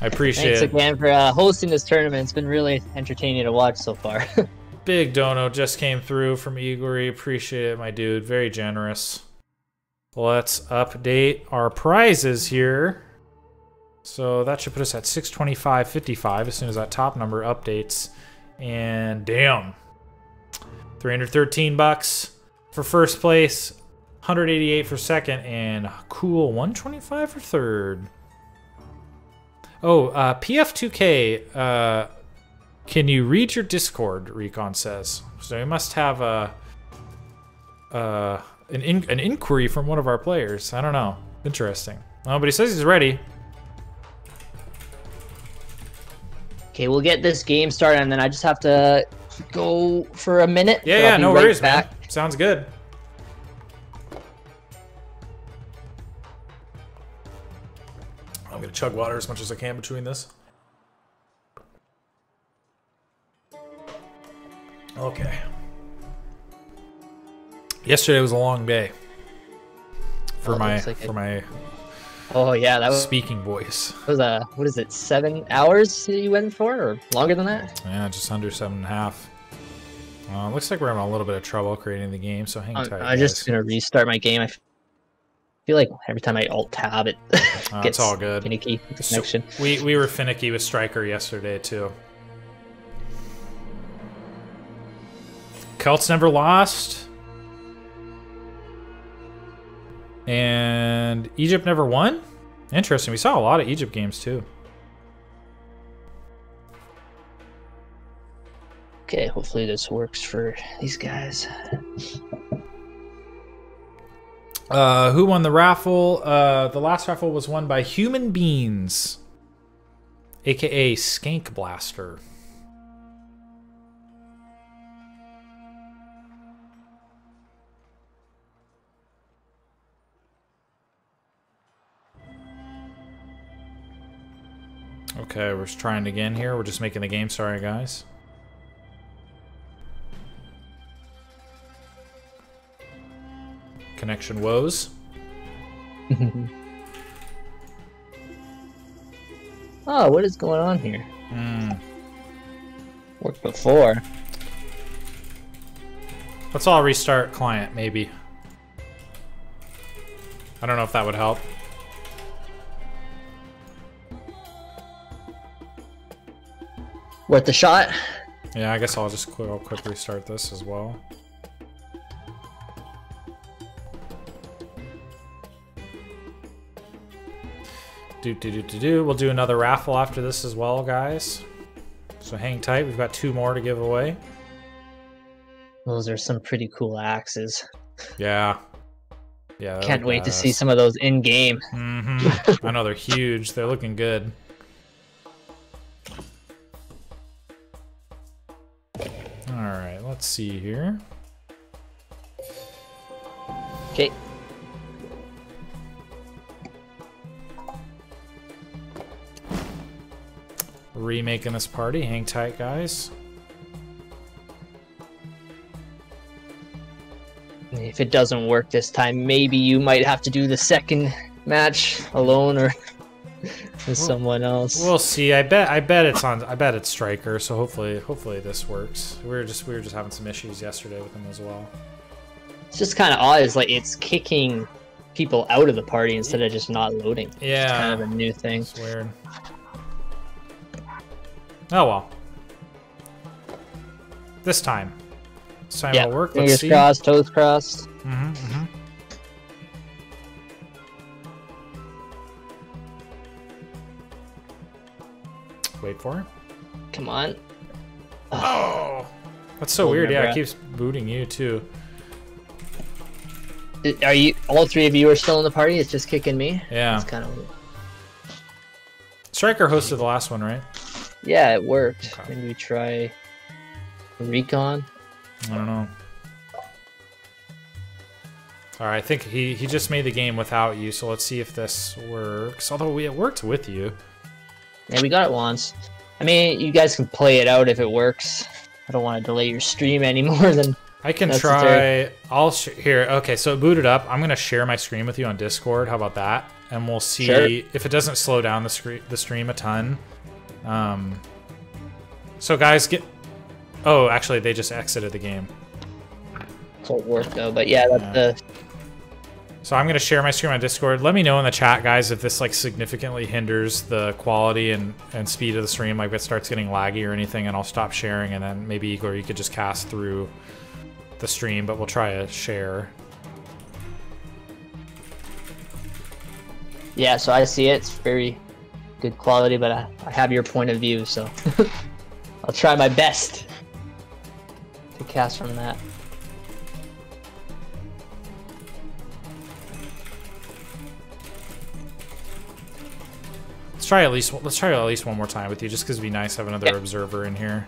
I appreciate it.
Thanks again for hosting this tournament. It's been really entertaining to watch so far.
Big dono just came through from Eaglery. Appreciate it, my dude. Very generous. Let's update our prizes here. So that should put us at 625.55 as soon as that top number updates. And damn, 313 bucks for first place, 188 for second, and cool 125 for third. Oh, PF2K, can you read your Discord? Recon says. So we must have an inquiry from one of our players. I don't know. Interesting. Oh, but he says he's ready.
Okay, we'll get this game started, and then I just have to go for a minute.
Yeah, no worries, man. Sounds good. I'm gonna chug water as much as I can between this. Okay. Yesterday was a long day for my
oh yeah, that was
speaking voice.
It was what is it, 7 hours you went for, or longer than that?
Yeah, just under 7.5. Looks like we're having a little bit of trouble creating the game, so hang tight.
I'm just gonna restart my game. I feel like every time I alt tab it gets
it's all good.
finicky with the connection.
So we were finicky with Striker yesterday too. Celts never lost. And Egypt never won? Interesting. We saw a lot of Egypt games too.
Okay, hopefully this works for these guys.
Who won the raffle? The last raffle was won by Human Beans, aka Skank Blaster. Okay, we're just trying again here. We're just making the game. Sorry, guys. Connection woes.
Oh, what is going on here? Worked before.
Let's all restart client, maybe. I don't know if that would help.
Worth the shot?
Yeah, I guess I'll just quick restart this as well. We'll do another raffle after this as well, guys. So hang tight. We've got 2 more to give away.
Those are some pretty cool axes.
Yeah. Yeah.
Can't wait to see some of those in game.
I know they're huge. They're looking good. All right. Let's see here.
Okay.
Remaking this party. Hang tight, guys.
If it doesn't work this time, maybe you might have to do the second match alone or with someone else.
We'll see. I bet it's Striker. So hopefully this works. We were just having some issues yesterday with him as well.
It's just kind of odd. It's like it's kicking people out of the party instead of just not loading.
Yeah,
it's kind of a new thing.
It's weird. Oh well. This time it'll work. Let's see.
Fingers crossed, toes crossed.
Wait for it.
Come on.
Oh, that's so weird. Yeah, it keeps booting you too.
Are you? All 3 of you are still in the party? It's just kicking me.
Yeah.
It's kind of.
Striker hosted the last one, right?
Yeah, it worked.
Okay.
Maybe we try Recon.
I don't know. All right, I think he just made the game without you, so let's see if this works. Although it worked with you.
Yeah, we got it once. I mean, you guys can play it out if it works. I don't want to delay your stream any more than
I can
necessary.
try. Here. Okay, so it booted up. I'm gonna share my screen with you on Discord. How about that? And we'll see if it doesn't slow down the stream a ton. So guys, oh, actually they just exited the game.
So it worked though, but yeah, that's
So I'm gonna share my screen on Discord. Let me know in the chat, guys, if this like significantly hinders the quality and speed of the stream, like if it starts getting laggy or anything, and I'll stop sharing, and then maybe Igor, you could just cast through the stream, but we'll try to share.
Yeah, so I see it. It's very good quality, but I have your point of view, so I'll try my best to cast from that.
Let's try at least one more time with you, just because it'd be nice to have another observer in here.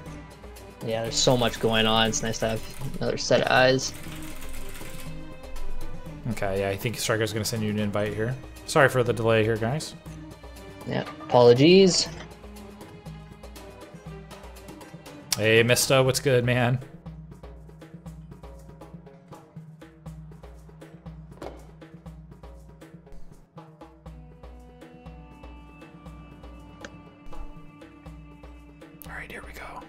Yeah, there's so much going on. It's nice to have another set of eyes.
Okay, yeah, I think Striker's gonna send you an invite here. Sorry for the delay here, guys.
Yeah, apologies.
Hey, Mista, what's good, man? All right, here we go.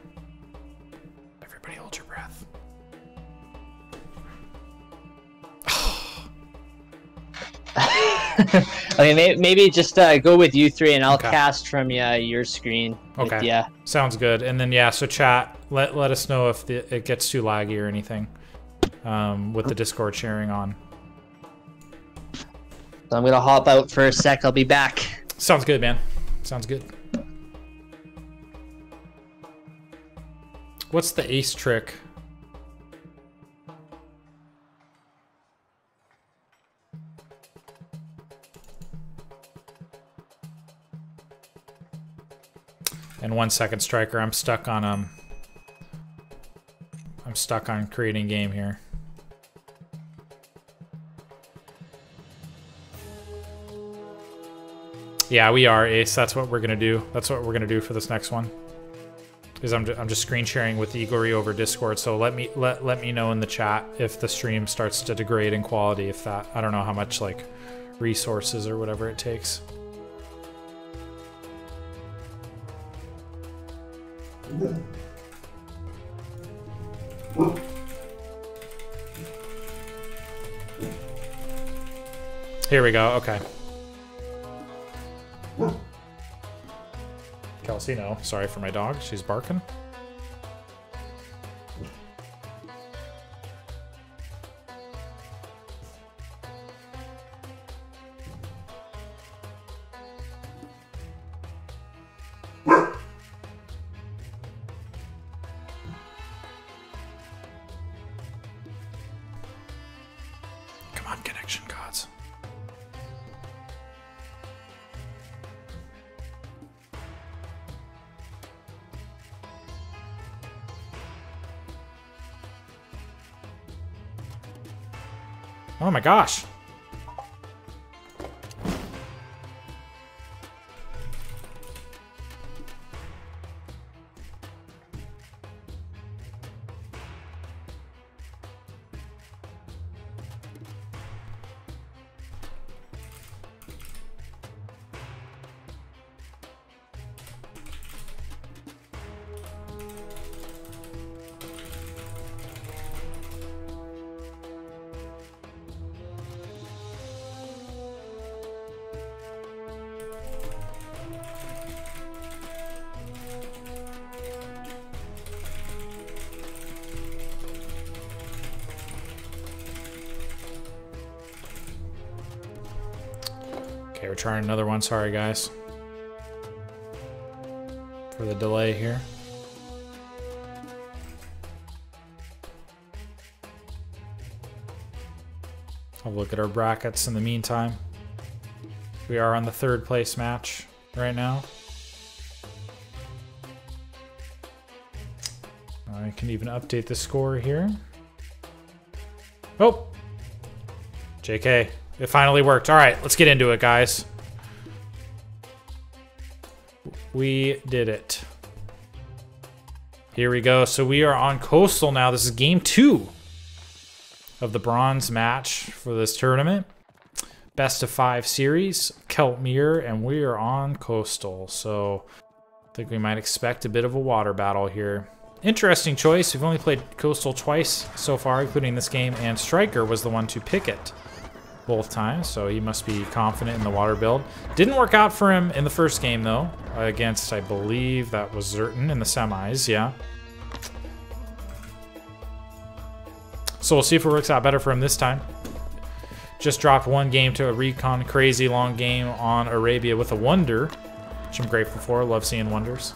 Everybody hold your breath.
Okay, maybe just go with you 3 and I'll cast from your screen.
Okay. Sounds good. And then, yeah, so chat, let us know if it gets too laggy or anything with the Discord sharing on.
So I'm gonna hop out for a sec. I'll be back.
Sounds good, man. Sounds good. What's the ace trick? And 1 second, Striker. I'm stuck on creating game here. Yeah, we are, Ace. That's what we're gonna do. That's what we're gonna do for this next one. Because I'm just screen sharing with Igor over Discord. So let me know in the chat if the stream starts to degrade in quality. If that, I don't know how much like resources or whatever it takes. Here we go. Okay. Kelsey, no. Sorry for my dog. She's barking. Come on, connection gods. Oh my gosh. Okay, we're trying another one. Sorry, guys, for the delay here. I'll look at our brackets in the meantime. We are on the 3rd place match right now. I can even update the score here. Oh! JK. It finally worked. All right, let's get into it, guys. We did it. Here we go. So we are on Coastal now. This is game 2 of the bronze match for this tournament. Best of 5 series, Keltmere, and we are on Coastal. So I think we might expect a bit of a water battle here. Interesting choice. We've only played Coastal twice so far, including this game, and Striker was the one to pick it both times, so he must be confident in the water build. Didn't work out for him in the first game, though, against, I believe, that was Zerton in the semis, yeah. So we'll see if it works out better for him this time. Just dropped 1 game to a Recon crazy long game on Arabia with a Wonder, which I'm grateful for. Love seeing Wonders.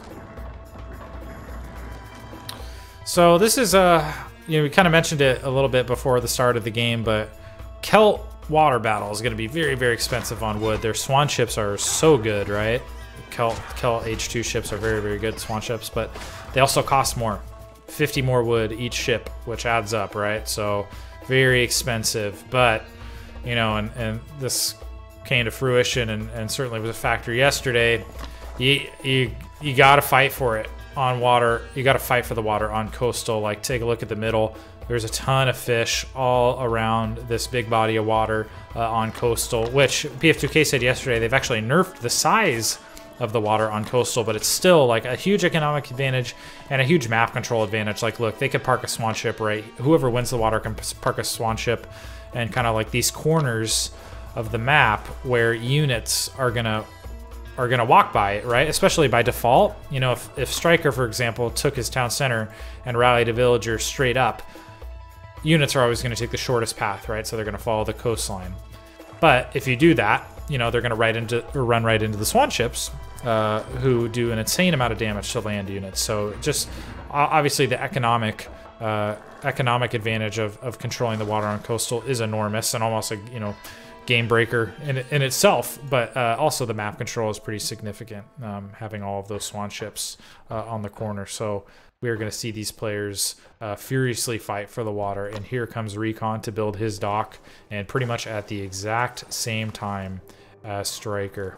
So this is, we kind of mentioned it a little bit before the start of the game, but Kelt water battle is going to be very, very expensive on wood. Their swan ships are so good, right? Kelt H2 ships are very, very good swan ships, but they also cost more. 50 more wood each ship, which adds up, right? So very expensive, but you know, and this came to fruition and certainly was a factor yesterday. You got to fight for it on water. You got to fight for the water on Coastal. Like, take a look at the middle. There's a ton of fish all around this big body of water on Coastal, which PF2K said yesterday they've actually nerfed the size of the water on Coastal, but it's still like a huge economic advantage and a huge map control advantage. Like, look, they could park a swan ship, right? Whoever wins the water can park a swan ship, and kind of like these corners of the map where units are gonna are going to walk by it, right? Especially by default. You know, if Striker, for example, took his town center and rallied a villager straight up, units are always going to take the shortest path, right? So they're going to follow the coastline. But if you do that, you know, they're going to run right into the swan ships, who do an insane amount of damage to land units. So just obviously the economic advantage of controlling the water on coastal is enormous and almost a, you know, game breaker in itself, but also the map control is pretty significant, having all of those swan ships on the corner. So we are going to see these players furiously fight for the water, and here comes Recon to build his dock, and pretty much at the exact same time as Striker.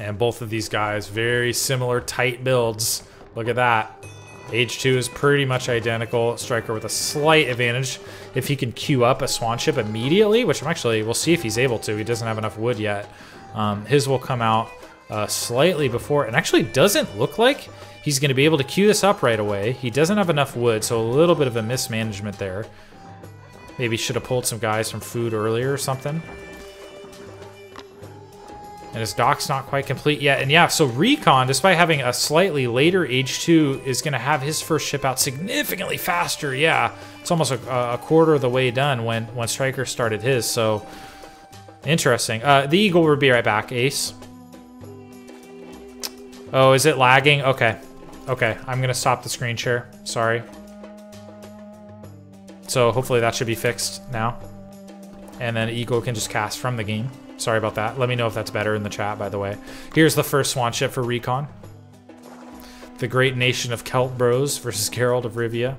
And both of these guys, very similar tight builds. Look at that. Age 2 is pretty much identical. Striker with a slight advantage if he can queue up a swan ship immediately, which we'll see if he's able to. He doesn't have enough wood yet. His will come out slightly before, and actually doesn't look like he's going to be able to queue this up right away. He doesn't have enough wood, so a little bit of a mismanagement there. Maybe should have pulled some guys from food earlier or something. And his dock's not quite complete yet. And yeah, so Recon, despite having a slightly later Age 2, is going to have his first ship out significantly faster. Yeah, it's almost a quarter of the way done when Striker started his. So, interesting. The Eagle will be right back, Ace. Oh, is it lagging? Okay. Okay, I'm going to stop the screen share. Sorry. So, hopefully that should be fixed now. And then Eagle can just cast from the game. Sorry about that. Let me know if that's better in the chat, by the way. Here's the first swan ship for Recon. The great nation of Celt Bros versus Geralt of Rivia.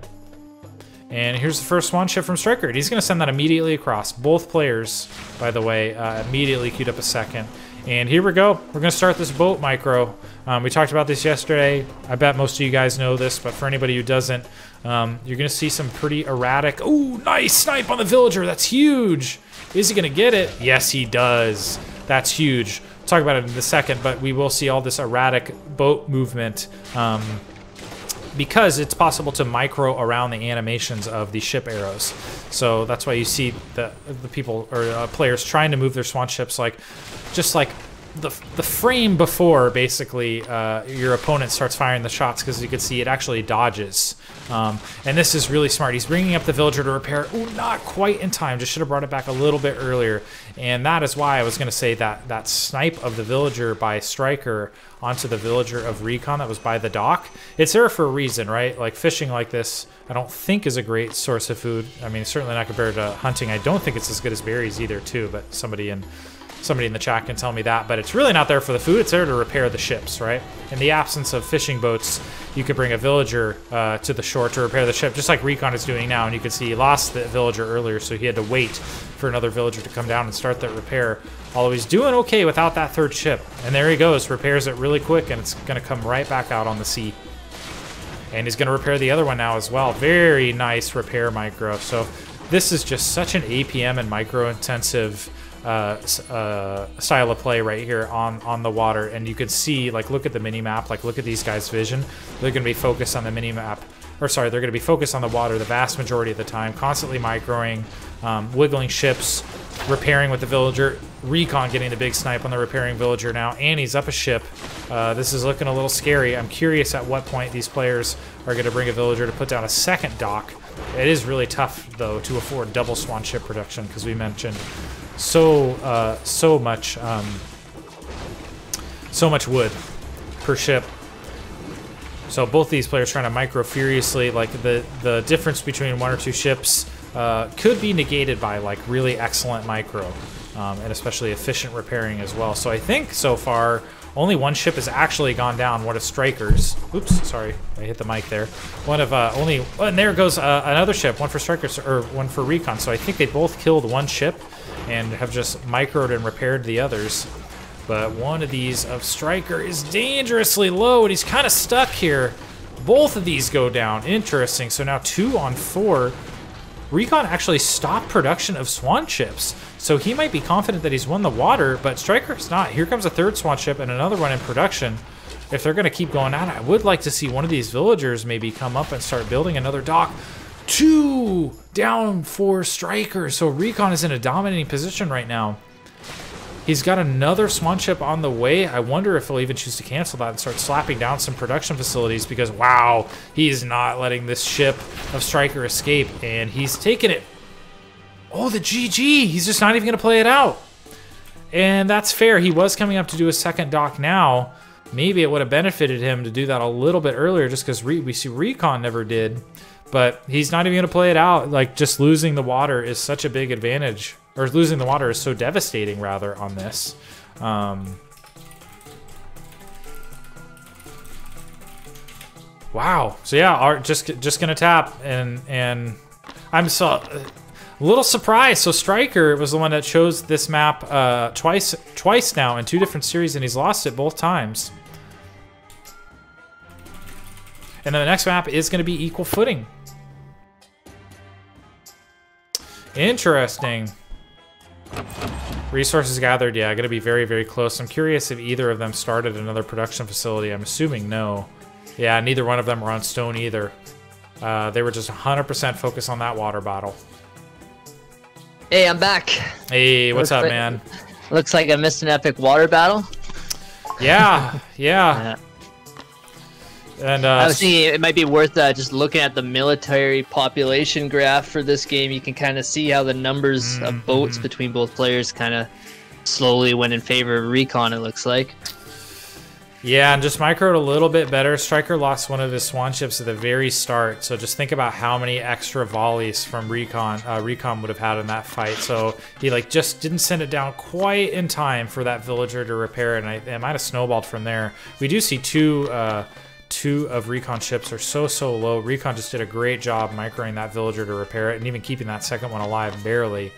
And here's the first swan ship from Striker. He's going to send that immediately across. Both players, by the way, immediately queued up a second. And here we go. We're going to start this boat micro. We talked about this yesterday. I bet most of you guys know this, but for anybody who doesn't, you're going to see some pretty erratic... Oh, nice snipe on the villager. That's huge. Is he going to get it? Yes, he does. That's huge. We'll talk about it in a second, but we will see all this erratic boat movement because it's possible to micro around the animations of the ship arrows. So that's why you see the people or players trying to move their swan ships just like the frame before basically your opponent starts firing the shots, because you can see it actually dodges. And this is really smart. He's bringing up the villager to repair. Ooh, not quite in time. Just should have brought it back a little bit earlier. And that is why I was going to say that snipe of the villager by Striker onto the villager of Recon that was by the dock. It's there for a reason, right? Like fishing like this, I don't think is a great source of food. I mean, certainly not compared to hunting. I don't think it's as good as berries either, too. But somebody in the chat can tell me that, but it's really not there for the food. It's there to repair the ships, right? In the absence of fishing boats, you could bring a villager to the shore to repair the ship, just like Recon is doing now. And you can see he lost the villager earlier, so he had to wait for another villager to come down and start that repair. Although he's doing okay without that third ship. And there he goes, repairs it really quick, and it's going to come right back out on the sea. And he's going to repair the other one now as well. Very nice repair micro. So this is just such an APM and micro-intensive style of play right here on the water. And you can see, like, look at the mini map, like look at these guys' vision. They're going to be focused on the mini map, or sorry, they're going to be focused on the water the vast majority of the time, constantly microing, wiggling ships, repairing with the villager. Recon getting the big snipe on the repairing villager now, and he's up a ship. This is looking a little scary. I'm curious at what point these players are going to bring a villager to put down a second dock. It is really tough, though, to afford double swan ship production, because we mentioned so much wood per ship. So both these players trying to micro furiously. Like the difference between one or two ships could be negated by like really excellent micro, and especially efficient repairing as well. So I think so far only one ship has actually gone down. One of Striker's. Oops, sorry, I hit the mic there. One of and there goes another ship. One for Striker's or one for Recon. So I think they both killed one ship and have just microed and repaired the others. But one of these of Striker is dangerously low, and he's kind of stuck here. Both of these go down. Interesting. So now 2 on 4. Recon actually stopped production of swan ships, so he might be confident that he's won the water, but Striker's not. Here comes a third swan ship and another one in production. If they're going to keep going at it, I would like to see one of these villagers maybe come up and start building another dock. 2 down for Striker, so Recon is in a dominating position right now. He's got another Swan ship on the way. I wonder if he'll even choose to cancel that and start slapping down some production facilities because, wow, he's not letting this ship of Striker escape, and he's taking it. Oh, the GG. He's just not even going to play it out. And that's fair. He was coming up to do a second dock now. Maybe it would have benefited him to do that a little bit earlier just because we see Recon never did. But he's not even going to play it out. Like, just losing the water is such a big advantage. Or losing the water is so devastating, rather, on this. Wow. So yeah, just gonna tap, and I'm a little surprised. So Striker was the one that chose this map twice now in 2 different series, and he's lost it both times. And then the next map is going to be Equal Footing. Interesting. Resources gathered, yeah, going to be very, very close. I'm curious if either of them started another production facility. I'm assuming no. Yeah, neither one of them were on stone either. They were just 100% focused on that water bottle.
Hey, I'm back.
Hey, what's up, man?
Looks like I missed an epic water battle.
Yeah, yeah. And
I was thinking it might be worth just looking at the military population graph for this game. You can kind of see how the numbers of boats between both players kind of slowly went in favor of Recon, it looks like.
Yeah, and just microed a little bit better. Striker lost one of his Swan ships at the very start, so just think about how many extra volleys from Recon would have had in that fight. So he just didn't send it down quite in time for that villager to repair it, and it might have snowballed from there. We do see two of Recon ships are so low. Recon just did a great job microing that villager to repair it and even keeping that second one alive barely.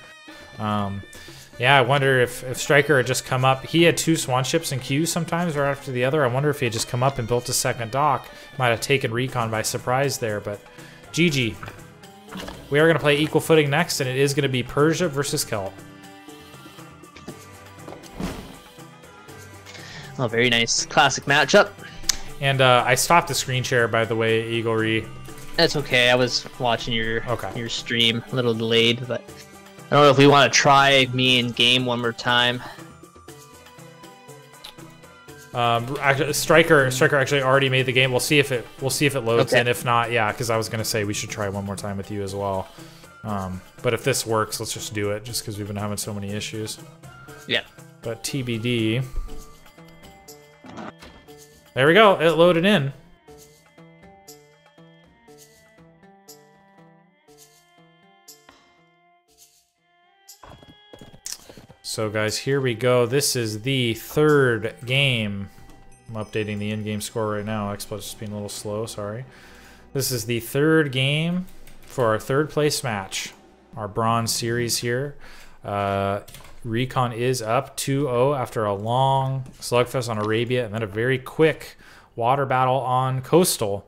Yeah, I wonder if Striker had just come up. He had 2 Swan ships in queue sometimes right after the other. I wonder if he had just come up and built a second dock. Might have taken Recon by surprise there, but GG. We are going to play Equal Footing next, and it is going to be Persia versus Celt.
Oh, very nice. Classic matchup.
And I stopped the screen share, by the way, Eagle Re.
That's okay. I was watching your stream, a little delayed, but I don't know if we want to try me in game one more time.
Actually, Striker actually already made the game. We'll see if it loads, and if not, yeah, because I was gonna say we should try one more time with you as well. But if this works, let's just do it, just because we've been having so many issues.
Yeah.
But TBD. There we go. It loaded in. So guys, here we go. This is the 3rd game. I'm updating the in-game score right now. Xbox just being a little slow, sorry. This is the 3rd game for our 3rd place match. Our bronze series here. Recon is up 2-0 after a long slugfest on Arabia and then a very quick water battle on Coastal.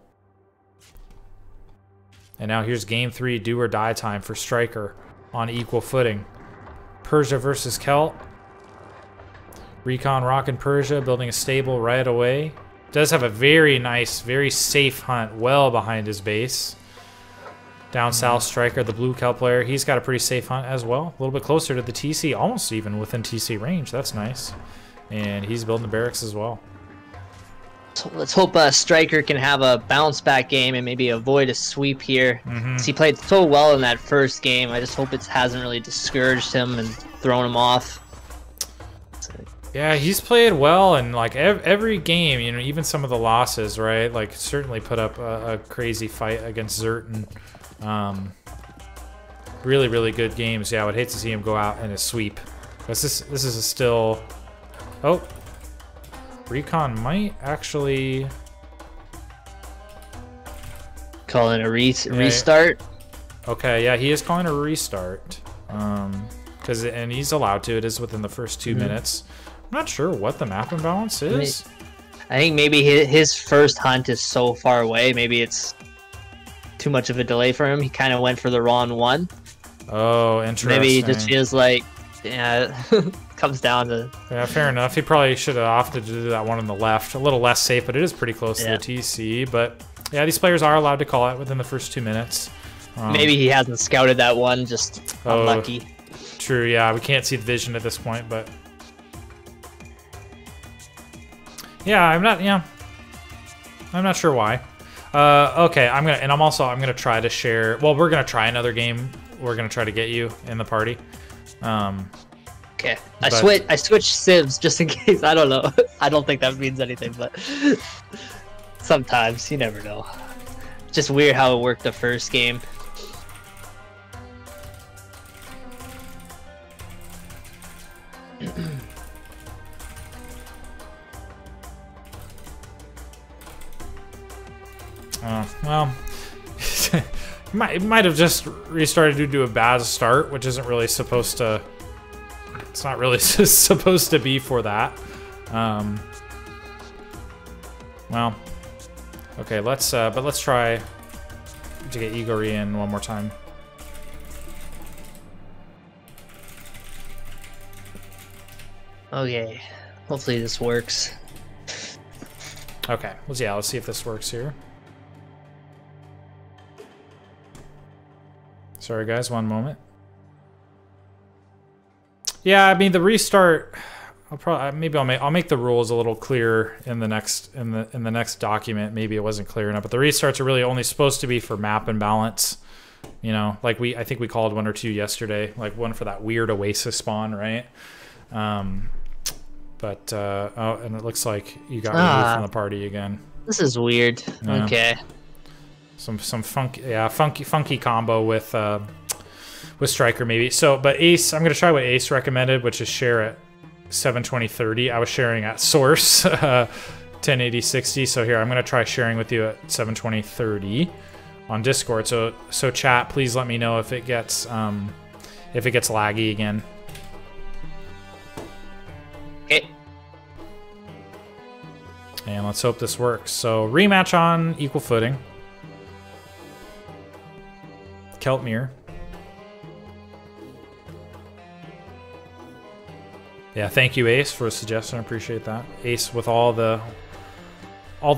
And now here's game 3, do or die time for Striker on Equal Footing. Persia versus Celt. Recon rocking Persia, building a stable right away. Does have a very nice, very safe hunt well behind his base. Down south, Striker, the blue Celt player, he's got a pretty safe hunt as well. A little bit closer to the TC, almost even within TC range. That's nice. And he's building the barracks as well.
So let's hope Striker can have a bounce back game and maybe avoid a sweep here. He played so well in that first game. I just hope it hasn't really discouraged him and thrown him off.
Yeah, he's played well, and every game, you know, even some of the losses, right? Like certainly put up a crazy fight against Zerton. Really, really good games. Yeah, I would hate to see him go out in a sweep. This is still. Oh, Recon might actually
calling a restart.
Okay, yeah, he is calling a restart. And he's allowed to. It is within the first 2 minutes. I'm not sure what the map imbalance is.
I think maybe his first hunt is so far away. Maybe it's too much of a delay for him. He kind of went for the wrong one.
Oh, interesting.
Maybe he just feels like, yeah, comes down to...
Yeah, fair enough. He probably should have opted to do that one on the left. A little less safe, but it is pretty close to the TC. But yeah, these players are allowed to call it within the first 2 minutes.
Maybe he hasn't scouted that one, just unlucky.
True, yeah. We can't see the vision at this point, but Yeah, I'm not. Yeah, I'm not sure why. Okay, I'm gonna try to share. Well, we're gonna try another game. We're gonna try to get you in the party.
Okay, I switched civs just in case. I don't know. I don't think that means anything, but sometimes you never know. Just weird how it worked the first game.
Well, it might have just restarted due to a bad start, which isn't really supposed to. It's not really supposed to be for that. Well, okay. Let's try to get Igor in one more time.
Okay, hopefully this works.
Okay, let's see if this works here. Sorry guys, one moment. Yeah, I mean the restart. I'll make the rules a little clearer in the next document. Maybe it wasn't clear enough, but the restarts are really only supposed to be for map and balance. You know, like I think we called 1 or 2 yesterday, like one for that weird Oasis spawn, right? Oh, and it looks like you got removed from the party again.
This is weird. Yeah. Okay.
Some funky combo with Striker maybe. So, but Ace, I'm gonna try what Ace recommended, which is share at 720/30. I was sharing at source 1080/60. So here, I'm gonna try sharing with you at 720/30 on Discord. So chat, please let me know if it gets laggy again.
Okay.
And let's hope this works. So rematch on equal footing. Keltmere. Yeah, thank you, Ace, for a suggestion. I appreciate that. Ace with all the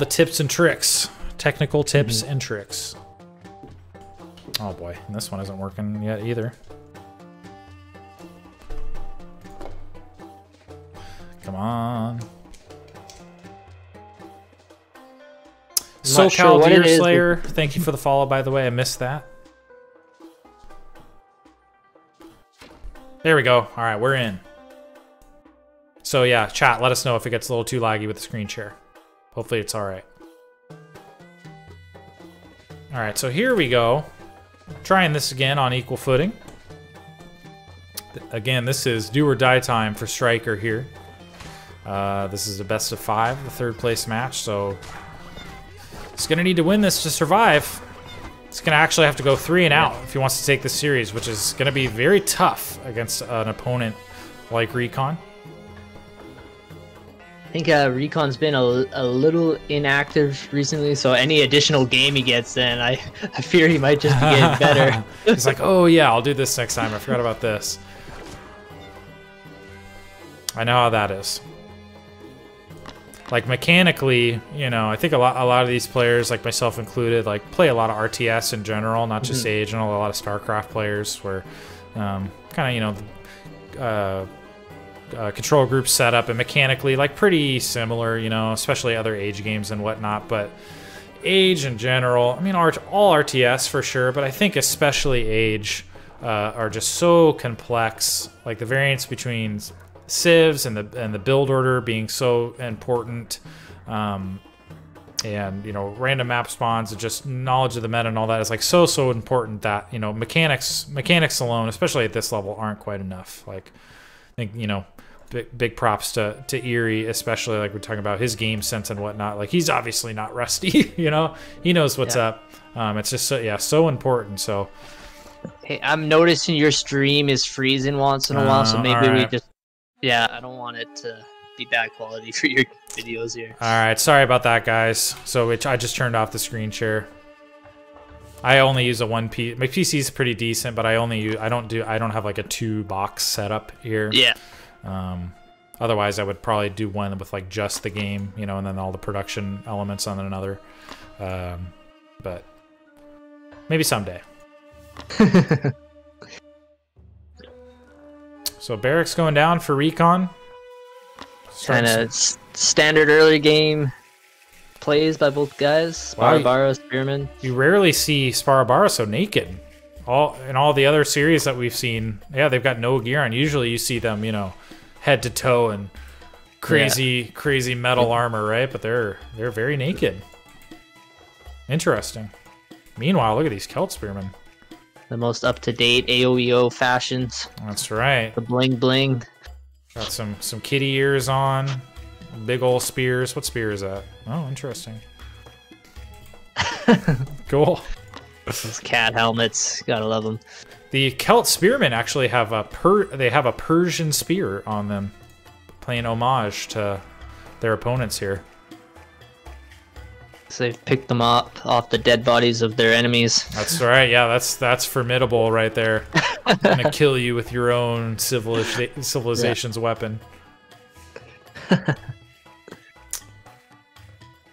tips and tricks, technical tips and tricks. Oh boy, and this one isn't working yet either. Come on. SoCal Deer Slayer, thank you for the follow, by the way. I missed that. There we go. All right, we're in. So yeah, chat, let us know if it gets a little too laggy with the screen share. Hopefully it's all right. All right, so here we go. Trying this again on equal footing. Again, this is do or die time for Striker here. This is a best of 5, the 3rd place match, so he's gonna need to win this to survive. He's gonna actually have to go 3 and out if he wants to take this series, which is gonna be very tough against an opponent like Recon.
I think Recon's been a little inactive recently, so any additional game he gets in, I fear he might just be getting better.
He's like, oh yeah, I'll do this next time. I forgot about this. I know how that is. Like mechanically, you know, I think a lot of these players, like myself included, like play a lot of RTS in general, not just Age, and a lot of StarCraft players where kind of, you know, control group setup and mechanically like pretty similar, you know, especially other Age games and whatnot. But Age in general, I mean, all RTS for sure, but I think especially Age are just so complex. Like the variance between civs and the build order being so important, and you know, random map spawns and just knowledge of the meta and all that is like so important that, you know, mechanics alone, especially at this level, aren't quite enough. Like I think, you know, big props to Eerie, especially like we're talking about his game sense and whatnot. Like he's obviously not rusty, you know, he knows what's up. It's just so important. So
hey, I'm noticing your stream is freezing once in a while, so maybe we just I don't want it to be bad quality for your videos here.
All right, sorry about that, guys. So I just turned off the screen share. I only use a 1P. My PC is pretty decent, but I don't have like a 2-box setup here.
Yeah.
Otherwise, I would probably do one with like just the game, you know, and then all the production elements on another. But maybe someday. So Barracks going down for Recon.
Kind of standard early game plays by both guys.
Wow,
Sparabara, Spearman.
You rarely see Sparabara so naked. In all the other series that we've seen, yeah, they've got no gear on. Usually you see them, you know, head to toe and crazy metal armor, right? But they're very naked. Interesting. Meanwhile, look at these Celt Spearmen.
The most up-to-date AOEO fashions.
That's right.
The bling bling.
Got some kitty ears on. Big old spears. What spear is that? Oh, interesting. Cool.
Those cat helmets. Gotta love them.
The Celt Spearmen actually have a Persian spear on them, paying homage to their opponents here.
So they've picked them up off the dead bodies of their enemies.
That's right. Yeah, that's formidable right there. Gonna kill you with your own civilization's weapon.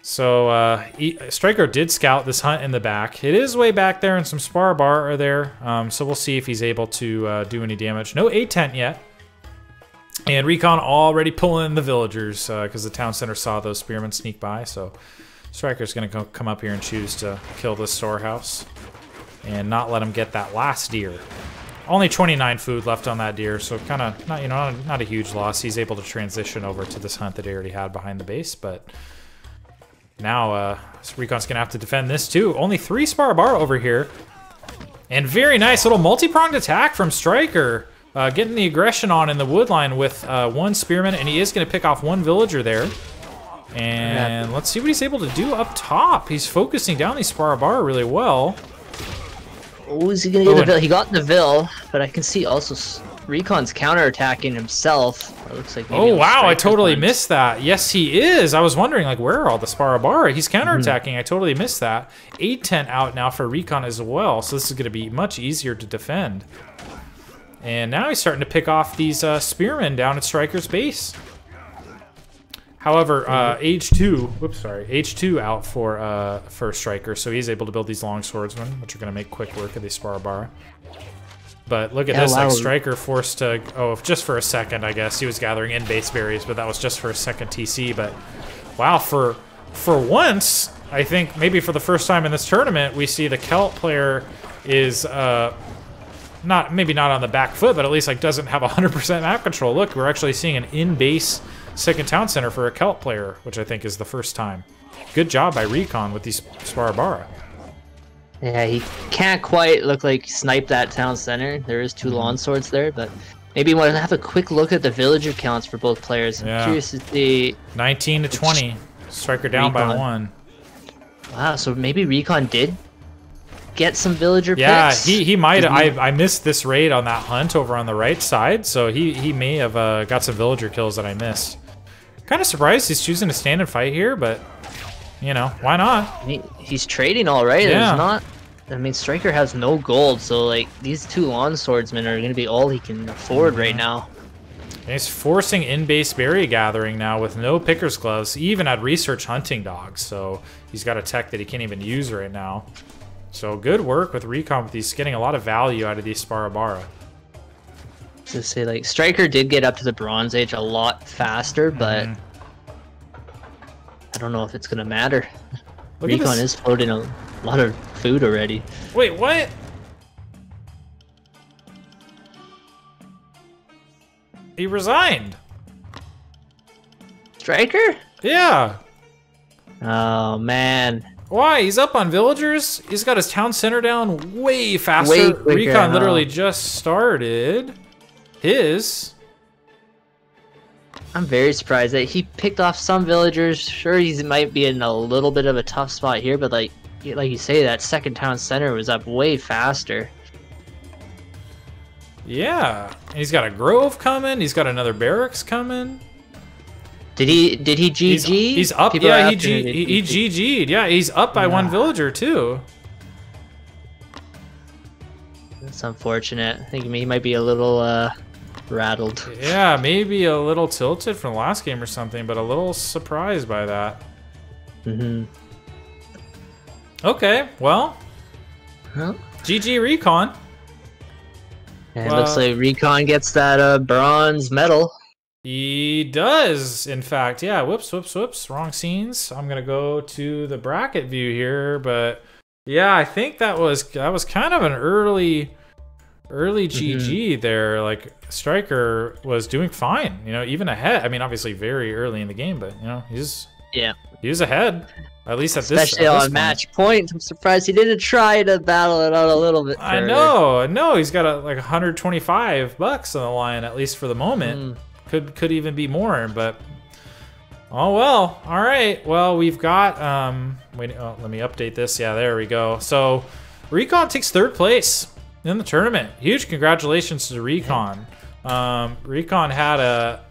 So Striker did scout this hunt in the back. It is way back there, and some Sparbar are there. So we'll see if he's able to do any damage. No A-tent yet. And Recon already pulling in the villagers because the town center saw those spearmen sneak by. So Striker's going to come up here and choose to kill this storehouse and not let him get that last deer. Only 29 food left on that deer, so kind of not a huge loss. He's able to transition over to this hunt that he already had behind the base, but now Recon's going to have to defend this too. Only 3 Sparbar over here. And very nice little multi-pronged attack from Striker. Getting the aggression on in the wood line with 1 spearman, and he is going to pick off 1 villager there. And let's see what he's able to do up top. He's focusing down these Sparbar really well.
Oh, is he going to get the Vil? He got the Vil, but I can see also Recon's counterattacking himself. It looks like maybe
wow, I totally missed that. Yes, he is. I was wondering, like, where are all the Sparabara? He's counterattacking. I totally missed that. 8-10 out now for Recon as well, so this is going to be much easier to defend. And now he's starting to pick off these spearmen down at Striker's base. However, H2 out for Striker, so he's able to build these long swordsmen, which are going to make quick work of these Sparabara. But look at this, like Striker forced to, just for a second, I guess. He was gathering in-base berries, but that was just for a second TC. But wow, for once, I think maybe for the first time in this tournament, we see the Celt player is maybe not on the back foot, but at least like doesn't have 100% map control. Look, we're actually seeing an in-base second town center for a Celt player, which I think is the first time. Good job by Recon with these Sparabara.
Yeah, he can't quite look like snipe that town center. There is 2 lawn swords there, but maybe want to have a quick look at the villager counts for both players. I'm curious to see.
19 to 20. Striker down by 1.
Wow, so maybe Recon did get some villager picks?
Yeah, he might have. I missed this raid on that hunt over on the right side, so he may have got some villager kills that I missed. Kind of surprised he's choosing to stand and fight here, but, you know, why not?
I mean, he's trading all right.
Yeah.
There's not... I mean, Striker has no gold, so, like, these 2 lawn swordsmen are going to be all he can afford right now.
And he's forcing in-base berry gathering now with no picker's gloves. He even had research hunting dogs, so he's got a tech that he can't even use right now. So good work with Recon with these, getting a lot of value out of these Sparabara.
To say, like, Striker did get up to the Bronze Age a lot faster, but I don't know if it's gonna matter. Recon is floating a lot of food already.
Wait, what? He resigned.
Striker?
Yeah.
Oh man.
Why? He's up on villagers. He's got his town center down way faster. Recon literally just started his.
I'm very surprised that he picked off some villagers. Sure, he might be in a little bit of a tough spot here, but like you say, that second town center was up way faster.
Yeah, and he's got a grove coming. He's got another barracks coming.
Did he GG?
He's up.
People
yeah, he GG'd. Yeah, he's up by 1 villager too.
That's unfortunate. I think he might be a little rattled.
Yeah, maybe a little tilted from the last game or something, but a little surprised by that. Okay, well, GG Recon.
And it looks like Recon gets that bronze medal.
He does, in fact. Yeah, whoops. Wrong scenes. I'm going to go to the bracket view here, but yeah, I think that was kind of an early GG there. Like, Striker was doing fine, you know, even ahead. I mean, obviously very early in the game, but, you know, he was ahead. At least
especially on match point. I'm surprised he didn't try to battle it out a little bit further.
I know. He's got like $125 on the line, at least for the moment. Could even be more, but oh well. All right. Well, we've got let me update this. Yeah, there we go. So Recon takes 3rd place in the tournament. Huge congratulations to Recon. Recon had a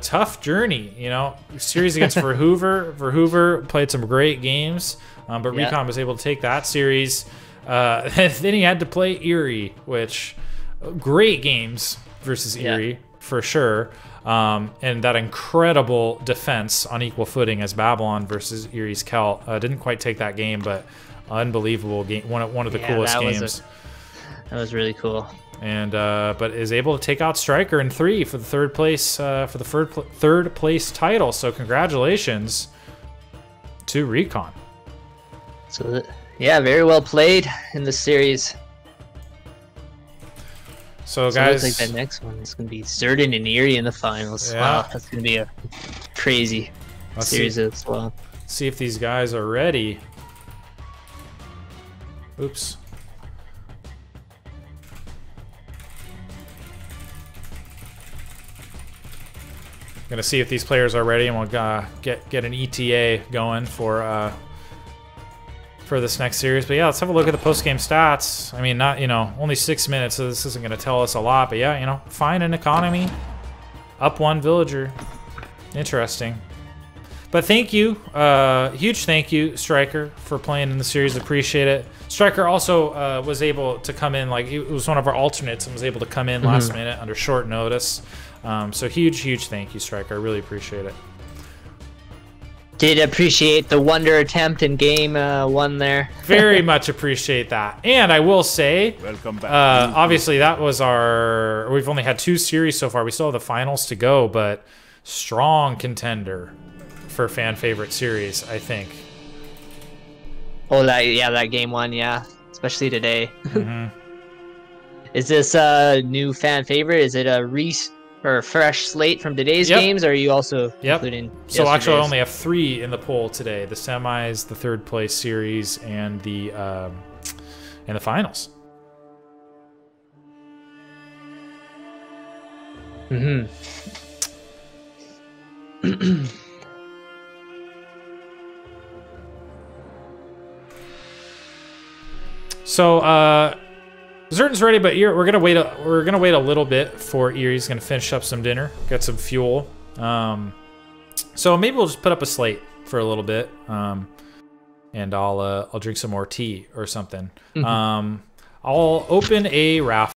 tough journey, you know. Series against Verhoover. Verhoover played some great games, but Recon was able to take that series. Then he had to play Erie, which great games versus Erie for sure. And that incredible defense on equal footing as Babylon versus Erie's Kelt. Didn't quite take that game, but unbelievable game. One of the coolest games.
That was really cool.
And but is able to take out Striker in 3 for the 3rd place third place title. So congratulations to Recon.
So yeah, very well played in this series.
So guys,
it looks like that next one is going to be Zerden and Erie in the finals.
Yeah.
Wow, that's going to be a crazy series as well.
See if these guys are ready. Oops. Gonna see if these players are ready, and we'll get an ETA going for this next series. But yeah, let's have a look at the post-game stats. I mean, not, you know, only 6 minutes, so this isn't gonna tell us a lot. But yeah, you know, fine in economy, up 1 villager. Interesting. But thank you, huge thank you, Striker, for playing in the series. Appreciate it. Striker also was able to come in, like, it was one of our alternates and was able to come in last minute under short notice. So huge thank you, Striker. I really appreciate it.
Did appreciate the wonder attempt in game 1 there.
Very much appreciate that. And I will say,
Welcome back.
obviously that was we've only had 2 series so far. We still have the finals to go, but strong contender for fan favorite series, I think.
Oh, that game 1, yeah, especially today. Is this a new fan favorite? Is it a fresh slate from today's games, or are you also including
So actually I only have 3 in the poll today: the semis, the 3rd place series, and the finals. So Zerden's ready, but we're gonna wait a little bit for Erie's gonna finish up some dinner, get some fuel. So maybe we'll just put up a slate for a little bit, and I'll drink some more tea or something. I'll open a raffle.